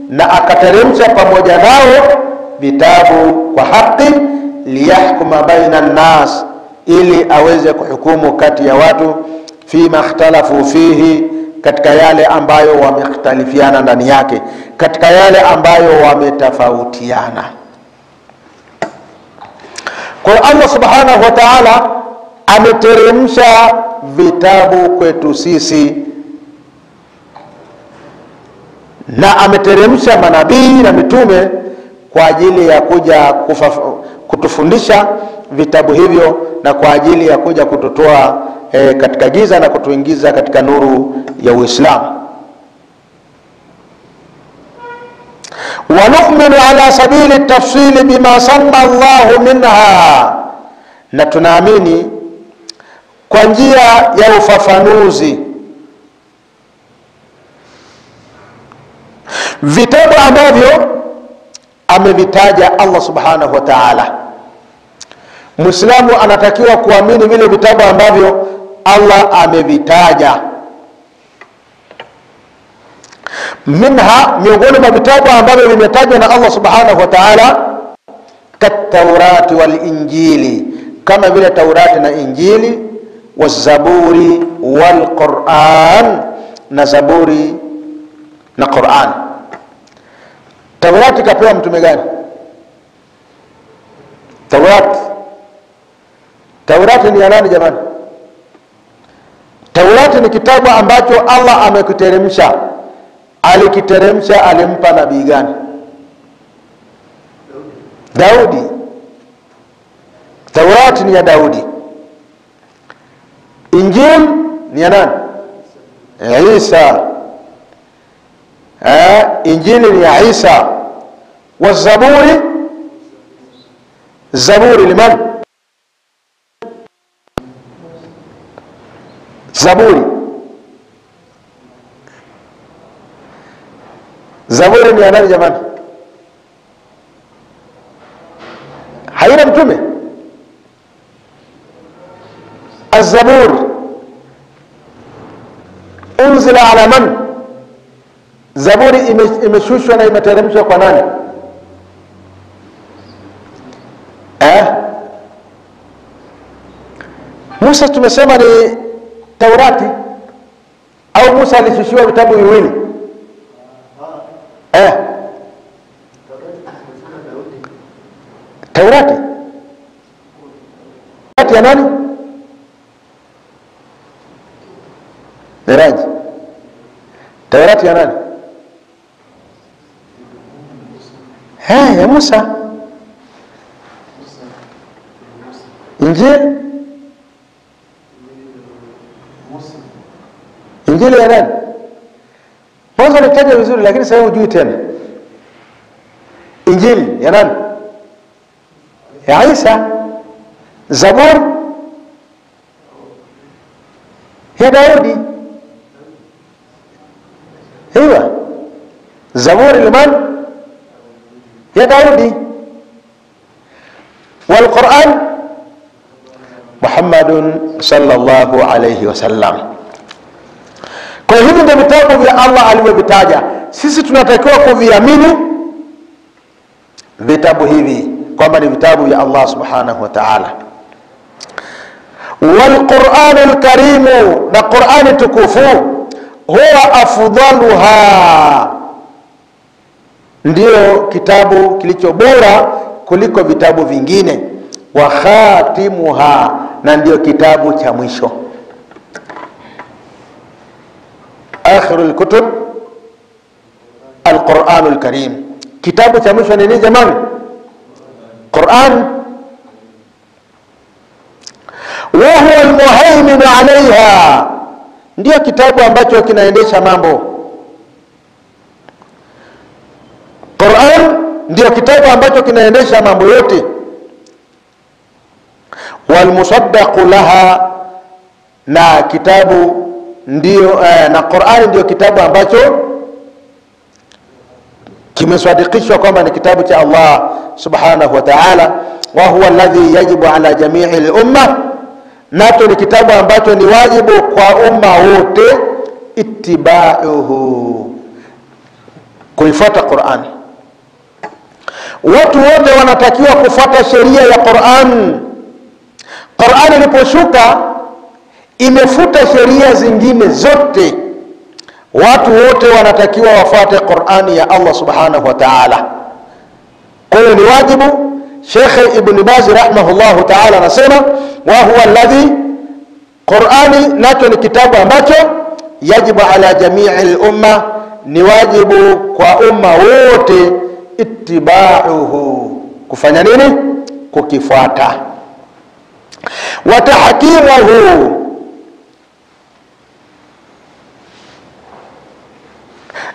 na akateremsha pamoja nao vitabu kwa haki, liyahkuma baina an-nas, ili aweze kuhukumu kati ya watu, fima ikhtalafu fihi, katika yale ambayo wamekhtalifiana ndani yake, katika yale ambayo wametofautiana. Kwa Allah subhanahu wa ta'ala ameteremsha vitabu kwetu sisi, na ameteremsha manabii na mitume kwa ajili ya kuja kutufundisha vitabu hivyo na kwa ajili ya kuja kututoa katika giza na kutuingiza katika nuru ya Uislamu. Wa nu'minu ala sabili tafsili bima sanna Allahu minha, na tunaamini kwa njia ya ufafanuzi vitabu ambavyo amevitaja Allah subhanahu wa ta'ala. Muislamu anatakiwa kuamini vile vitabu ambavyo Allah amevitaja. Minha, miongoni mwa vitabu ambavyo vimetajwa na Allah subhanahu wa ta'ala, kat-Taurati wal Injili, kama vile Taurati na Injili, waz-Zaburi wal Qur'an, na Zaburi na Qur'an. Taurati kapewa mtume gani? Taurati ni ya nani jamani? Taurati ni kitabu ambacho Allah amekiteremsha. Alikiteremsha, alimpa nabii gani? Daudi. Taurati ni ya Daudi. Injili ni ya nani? Isa. Injili ni ya Isa. Wa Zaburi, Zaburi liman? Zaburi ni ya nani jamani? Haina mtume? Az-Zabur unzila ala man? Zaburi imeshushwa na imeteremshwa kwa nani? Musa tumesema ni Taurati, au Musa alishushiwa vitabu viwili? Taurati ya nani? Miraji. Taurati ya nani? Ya Musa. Injili? Injili ya nani? Mwanzo nitaja vizuri lakini sasa hujui tena. Injili ya nani? Ya Isa. Zabur ya Daudi. Hiwa Zabur liman? Ya Daudi. Wal Quran Muhammadun sallallahu alayhi wasallam. Kwa hivyo ndio vitabu vya Allah alivyovitaja. Sisi tunatakiwa kuviamini vitabu hivi kwamba ni vitabu vya Allah subhanahu wa ta'ala. Wal Qur'anul Karim, na Qur'ani tukufu, huwa afdaluha, ndio kitabu kilicho bora kuliko vitabu vingine. Wa khatimuha, na ndio kitabu cha mwisho. Akhirul kutub al-Qur'anul Karim. Kitabu cha mwisho ni nini jamani? Qur'an. Wa huwa al-muhaymin 'alayha, ndio kitabu ambacho kinaendesha mambo. Qur'an ndio kitabu ambacho kinaendesha mambo yote. Wal musaddaq laha, na kitabu ndio na Qur'an ndio kitabu ambacho kimesadikishwa kwamba ni kitabu cha Allah subhanahu wa ta'ala. Wa huwa alladhi yajibu ala jami'i al-umma, nato ni kitabu ambacho ni wajibu kwa umma wote ittiba'uhu, kuifuata Qur'an. Watu wote wanatakiwa kufuata sheria ya Qur'an. Qur'an iliposhuka imefuta sheria zingine zote. Watu wote wanatakiwa wafuate Qur'ani ya Allah subhanahu wa ta'ala. Kwa hiyo ni wajibu. Sheikh Ibn Baz rahimahullah ta'ala anasema wa huwa alladhi Qur'ani nacho ni kitabu ambacho yajibu ala jami'il umma, ni wajibu kwa umma wote ittiba'uhu, kufanya nini? Kukifuata. Wa tahkimuhu,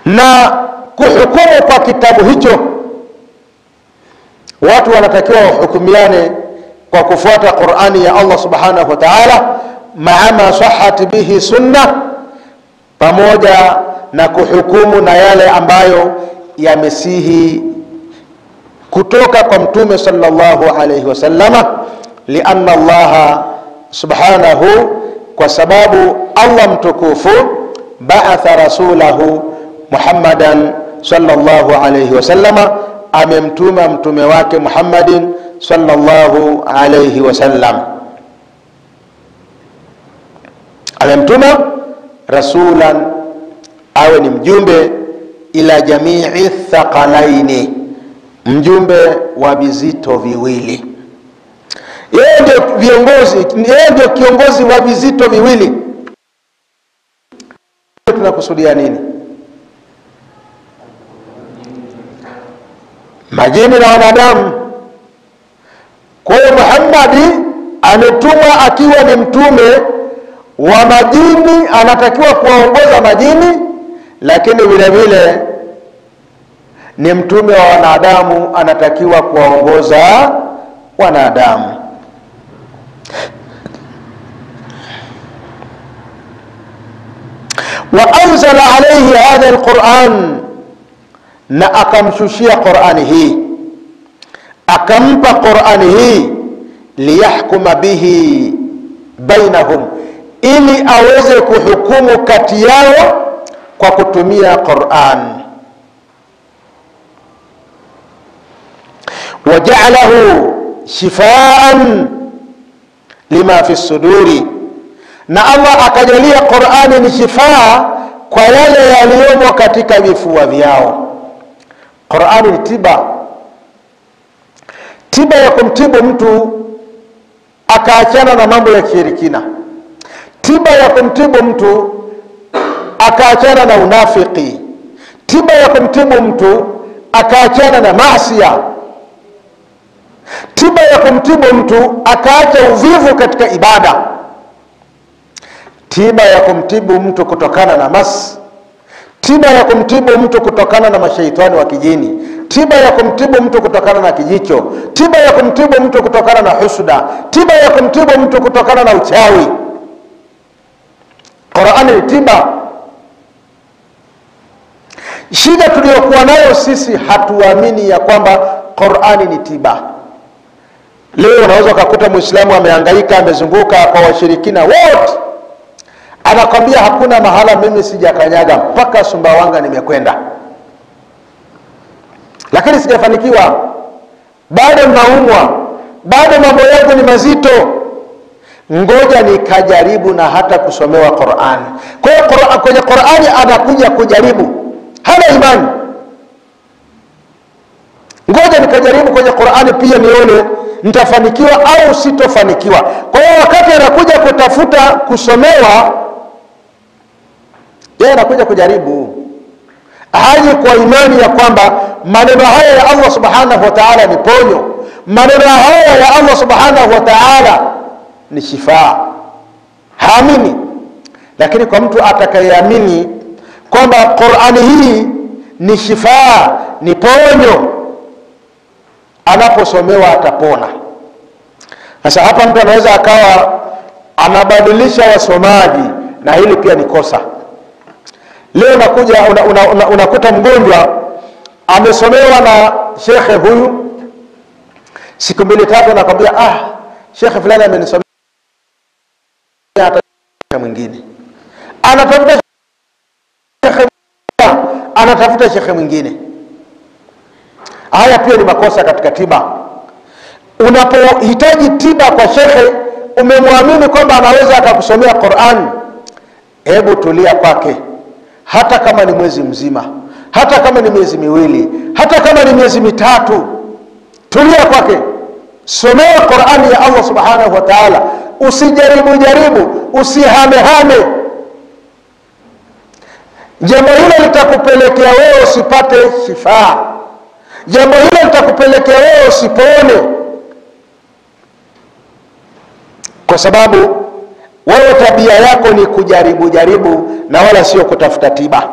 na kuhukumu kwa kitabu hicho. Watu wanatakiwa wahukumiane kwa kufuata Qur'ani ya Allah subhanahu wa ta'ala, maama sahhat bihi sunna, pamoja na kuhukumu na yale ambayo yamesihi kutoka kwa Mtume sallallahu alayhi wasallama. Lianna Allah subhanahu, kwa sababu Allah mtukufu, ba'atha rasulahu Muhammadan sallallahu alayhi wasallama, amemtuma mtume wake Muhammadin sallallahu alayhi wasallam, amemtuma rasulan, awe ni mjumbe, ila jamii thaqalaini, mjumbe wa vizito viwili. Yeye ndio viongozi, yeye ndio kiongozi wa vizito viwili. Tunakusudia nini? Majini na wanadamu. Kwa hiyo Muhammad ametumwa akiwa ni mtume wa majini, anatakiwa kuwaongoza majini, lakini vile vile ni mtume wa wanadamu, anatakiwa kuwaongoza wanadamu. Wa anzala alayhi hadha alquran, na akamshushia Qur'ani hii, akampa Qur'ani hii, liyahkuma bihi bainahum, ili aweze kuhukumu kati yao kwa kutumia Qur'an. Waja'alahu shifaan lima fi suduri, na Allah akajalia Qur'ani ni shifaa kwa yale yaliyomo katika vifua vyao. Qur'ani ni tiba, tiba ya kumtibu mtu akaachana na mambo ya kishirikina, tiba ya kumtibu mtu akaachana na unafiki, tiba ya kumtibu mtu akaachana na maasiya, tiba ya kumtibu mtu akaacha uvivu katika ibada, tiba ya kumtibu mtu kutokana na tiba ya kumtibu mtu kutokana na mashaitani wa kijini, tiba ya kumtibu mtu kutokana na kijicho, tiba ya kumtibu mtu kutokana na husuda, tiba ya kumtibu mtu kutokana na uchawi. Qur'ani ni tiba. Shida tuliyokuwa nayo sisi, hatuamini ya kwamba Qur'ani ni tiba. Leo unaweza kukuta Muislamu amehangaika, amezunguka kwa washirikina wote, anakwambia hakuna mahala mimi sijakanyaga, mpaka Sumbawanga nimekwenda, lakini sijafanikiwa, bado naumwa, bado mambo yangu ni mazito, ngoja nikajaribu na hata kusomewa Qur'an. Kwa hiyo kwenye Qur'ani anakuja kujaribu, hana imani, ngoja nikajaribu kwenye Qur'ani pia nione nitafanikiwa au sitofanikiwa. Kwa hiyo wakati anakuja kutafuta kusomewa, yeye anakuja kujaribu, haji kwa imani ya kwamba maneno haya ya Allah subhanahu wa ta'ala ni ponyo, maneno haya ya Allah subhanahu wa ta'ala ni shifaa. Haamini. Lakini kwa mtu atakayeamini kwamba Qur'ani hii ni shifaa, ni ponyo, anaposomewa atapona. Sasa hapa mtu anaweza akawa anabadilisha wasomaji, na hili pia ni kosa. Leo unakuja unakuta mgonjwa amesomewa na shekhe huyu, siku mbili tatu anakwambia shekhe fulani amenisomea, hata mwingine anatafuta shekhe mwingine. Haya pia ni makosa katika tiba. Unapohitaji tiba kwa shekhe, umemwamini kwamba anaweza akakusomea Qur'an, hebu tulia kwake, hata kama ni mwezi mzima, hata kama ni miezi miwili, hata kama ni miezi mitatu, tulia kwake, somea Qur'ani ya Allah subhanahu wa ta'ala, usijaribu jaribu, usihamehame. Jambo hilo litakupelekea wewe usipate shifaa, jambo hilo litakupelekea wewe usipone, kwa sababu wewe tabia yako ni kujaribu jaribu na wala sio kutafuta tiba.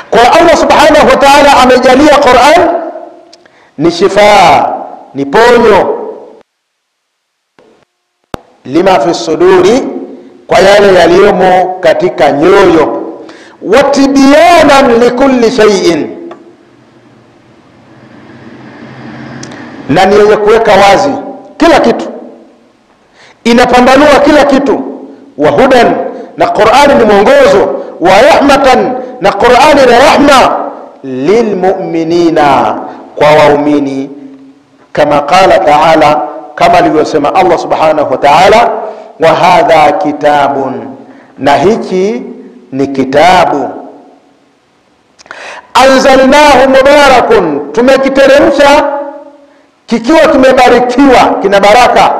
Kwa Allah subhanahu wa ta'ala amejalia Qur'an ni shifaa, ni ponyo, lima fi suduri, kwa yale yaliyomo katika nyoyo, watibyanan likulli shay'in, na ni yenye kuweka wazi kila kitu, inapambanua kila kitu. Wa hudan, na Qur'ani ni mwongozo. Wa rahmatan, na Qur'ani ni rahma. Lilmu'minina, kwa waumini. Kama qala ta'ala, kama alivyosema Allah subhanahu wa ta'ala, wa hadha kitabun, na hiki ni kitabu, anzalnahu mubarakun, tumekiteremsha kikiwa kimebarikiwa, kina baraka.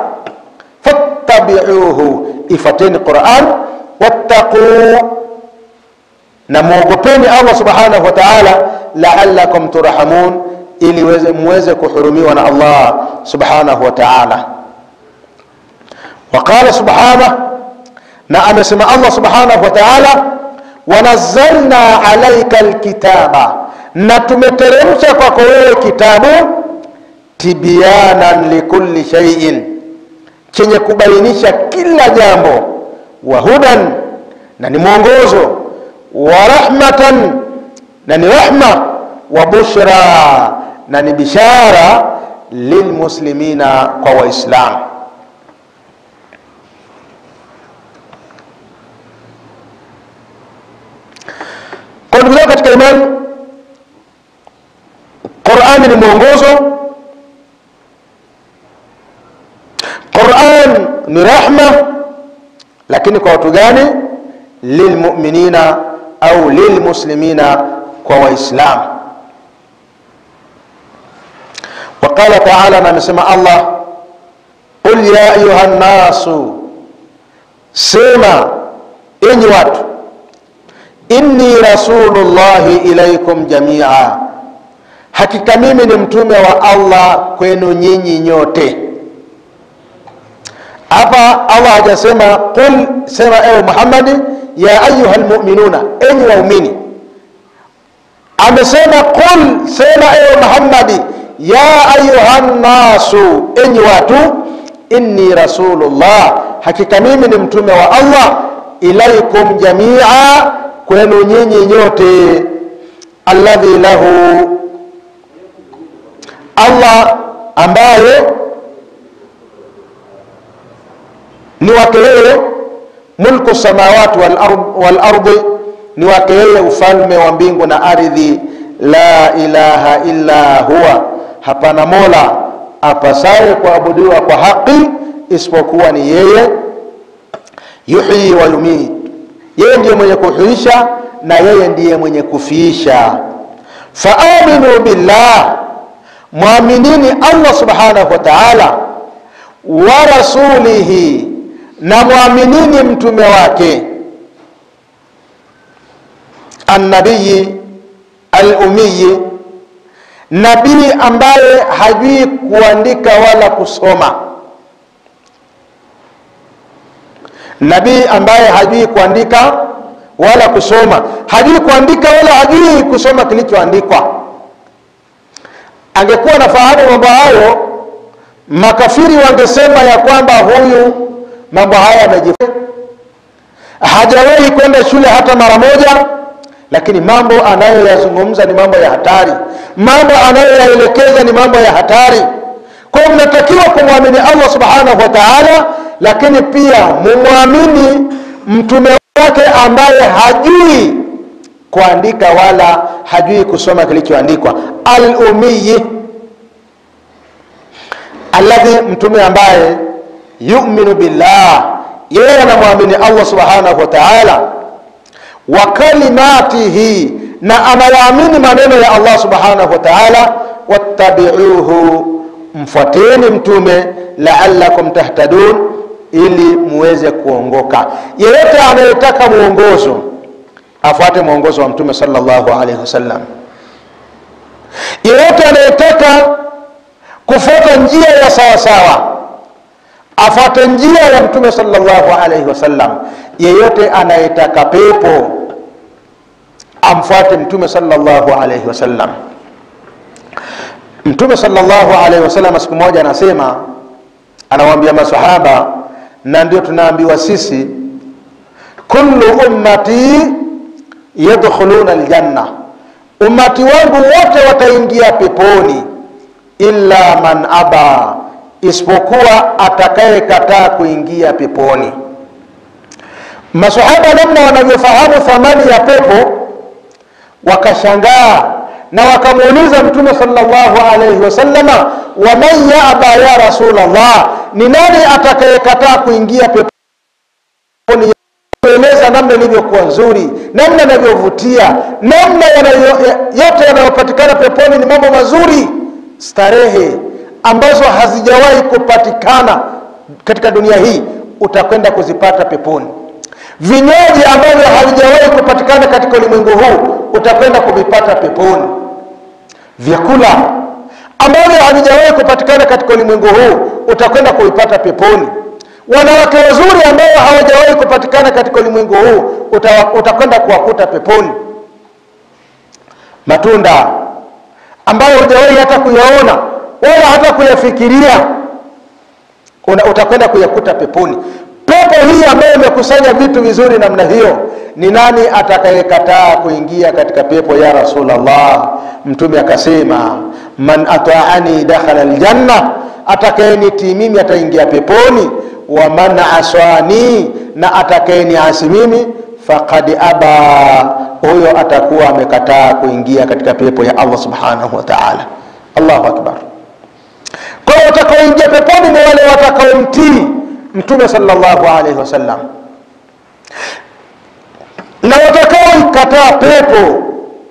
Fattabi'uhu, ifateni Qur'an. Wattaqu, na muogopeni Allah subhanahu wa ta'ala, la'allakum turhamun, ili muweze kuhurumiwa na Allah subhanahu wa ta'ala. Waqala subhanahu, na amesema Allah subhanahu wa ta'ala, wanazzalna alayka alkitaba, na tumeteremsha kwako wewe kitabu, tibyanan likulli shay'in, chenye kubainisha kila jambo. Wa hudan, na ni mwongozo. Wa rahmatan, na ni rahma. Wa bushra, na ni bishara. Lilmuslimina, kwa Waislamu. Kwa ndugu zangu katika imani, Qur'ani ni mwongozo, Qur'an ni rahma. Lakini kwa watu gani? Lilmu'minina au lilmuslimina, kwa Waislamu. Waqala ta'ala, na amesema Allah, qul ya ayuhan nasu, sema enyi watu, inni rasulullahi ilaikum jamia, hakika mimi ni mtume wa Allah kwenu nyinyi nyote. Hapa Allah hajasema qul, sema ewe Muhammad, ya ayuhal mu'minuna, enyi waumini. Amesema qul, sema ewe Muhammad, ya ayuhan nasu, enyi watu, inni rasulullah, hakika mimi ni mtume wa Allah, ilaikum jamia, kwenu nyinyi nyote. Alladhi lahu, Allah ambaye ni wake yeye mulku samawati wal ardi, ni wake yeye ufalme wa mbingu na ardhi. La ilaha illa huwa, hapana mola apasaye kuabudiwa kwa haki isipokuwa ni yeye. Yuhyi wa yumit, yeye ndiye mwenye kuhuisha na yeye ndiye mwenye kufiisha. Faaminu billah, muaminini Allah subhanahu wa ta'ala. Wa rasulihi, na muaminini mtume wake. An-nabiyyi al-ummi, nabii ambaye hajui kuandika wala kusoma. Nabii ambaye hajui kuandika wala kusoma, hajui kuandika wala hajui kusoma kilichoandikwa. Angekuwa nafahamu mambo hayo, makafiri wangesema ya kwamba huyu mambo haya amejifunza, hajawahi kwenda shule hata mara moja, lakini mambo anayoyazungumza ni mambo ya hatari, mambo anayoyaelekeza ni mambo ya hatari. Kwa hiyo mnatakiwa kumwamini Allah subhanahu wa ta'ala, lakini pia mumwamini mtume wake ambaye hajui kuandika wala hajui kusoma kilichoandikwa. Al-ummi, alladhi, mtume ambaye yu'minu billah, yeye anamwamini Allah subhanahu wa ta'ala. Wa kalimatihi, na anayaamini maneno ya Allah subhanahu wa ta'ala. Wattabi'uhu, mfuateni mtume la'allakum tahtadun, ili muweze kuongoka. Yeyote anayetaka muongozo afuate muongozo wa mtume sallallahu alaihi wasallam. Yeyote anayetaka kufuata njia ya sawa sawa afuate njia ya mtume sallallahu alaihi wasallam. Yeyote anayetaka pepo amfuate mtume sallallahu alaihi wasallam. Mtume sallallahu alaihi wasallam siku moja anasema, anawaambia maswahaba, na ndio tunaambiwa sisi, kullu ummati yadkhuluna aljanna, ummati wangu wote wataingia peponi, illa man aba, isipokuwa atakayekataa kuingia peponi. Maswahaba namna wanavyofahamu thamani ya pepo wakashangaa na wakamuuliza mtume sallallahu alaihi wasallama, wa man ya'ba ya rasulullah, ni nani atakayekataa kuingia peponi? Kueleza namna ilivyokuwa nzuri, namna inavyovutia, namna yote yanayopatikana peponi ni mambo mazuri, starehe ambazo hazijawahi kupatikana katika dunia hii utakwenda kuzipata peponi. Vinywaji ambavyo havijawahi kupatikana katika ulimwengu huu utakwenda kuvipata peponi. Vyakula ambavyo havijawahi kupatikana katika ulimwengu huu utakwenda kuvipata peponi. Wanawake wazuri ambao hawajawahi kupatikana katika ulimwengu huu utakwenda kuwakuta peponi. Matunda ambayo hujawahi hata kuyaona wala hata kuyafikiria utakwenda kuyakuta peponi. Pepo hii ambayo imekusanya vitu vizuri namna hiyo, ni nani atakayekataa kuingia katika pepo ya Rasulullah? Mtume akasema, man ata'ani dakhala aljanna, atakayenitii mimi ataingia peponi, wa man aswani, na atakayeniasi mimi faqad aba, huyo atakuwa amekataa kuingia katika pepo ya Allah subhanahu wa ta'ala. Allahu akbar. Kwa watakaoingia peponi ni wale watakaomtii mtume sallallahu alaihi wasallam, na watakaoikataa pepo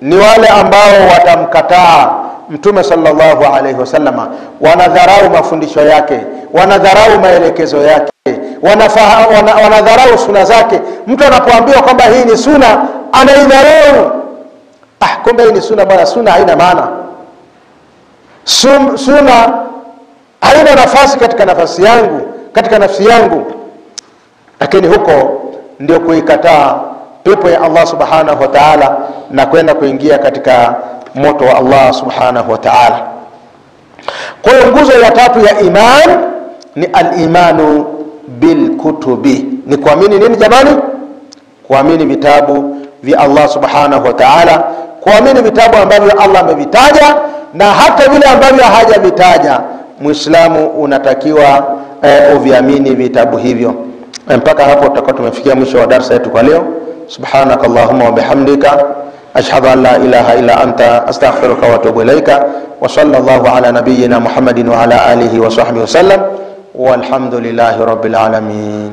ni wale ambao watamkataa mtume sallallahu alaihi wasallam, wanadharau mafundisho yake, wanadharau maelekezo yake, wanadharau sunna zake. Mtu anapoambiwa kwamba hii ni sunna anaidharau. Kumbe hii ni sunna bwana, sunna haina maana, sunna haina nafasi katika nafasi yangu, katika nafsi yangu. Lakini huko ndio kuikataa pepo ya Allah subhanahu wa ta'ala na kwenda kuingia katika moto wa Allah subhanahu wa ta'ala. Kwa hiyo nguzo ya tatu ya iman ni al-imanu bil kutubi. Ni kuamini nini jamani? Kuamini vitabu vya Allah subhanahu wa ta'ala, kuamini vitabu ambavyo Allah amevitaja na hata vile ambavyo hajavitaja. Muislamu unatakiwa uviamini vitabu hivyo. Mpaka hapo tutakuwa tumefikia mwisho wa darasa yetu kwa leo. Subhanakallahumma wa bihamdika ashhadu an la ilaha illa anta astaghfiruka wa atubu ilaika, wa sallallahu ala nabiyyina Muhammadin wa ala alihi wa sahbihi wa sallam, walhamdulillahi rabbil alamin.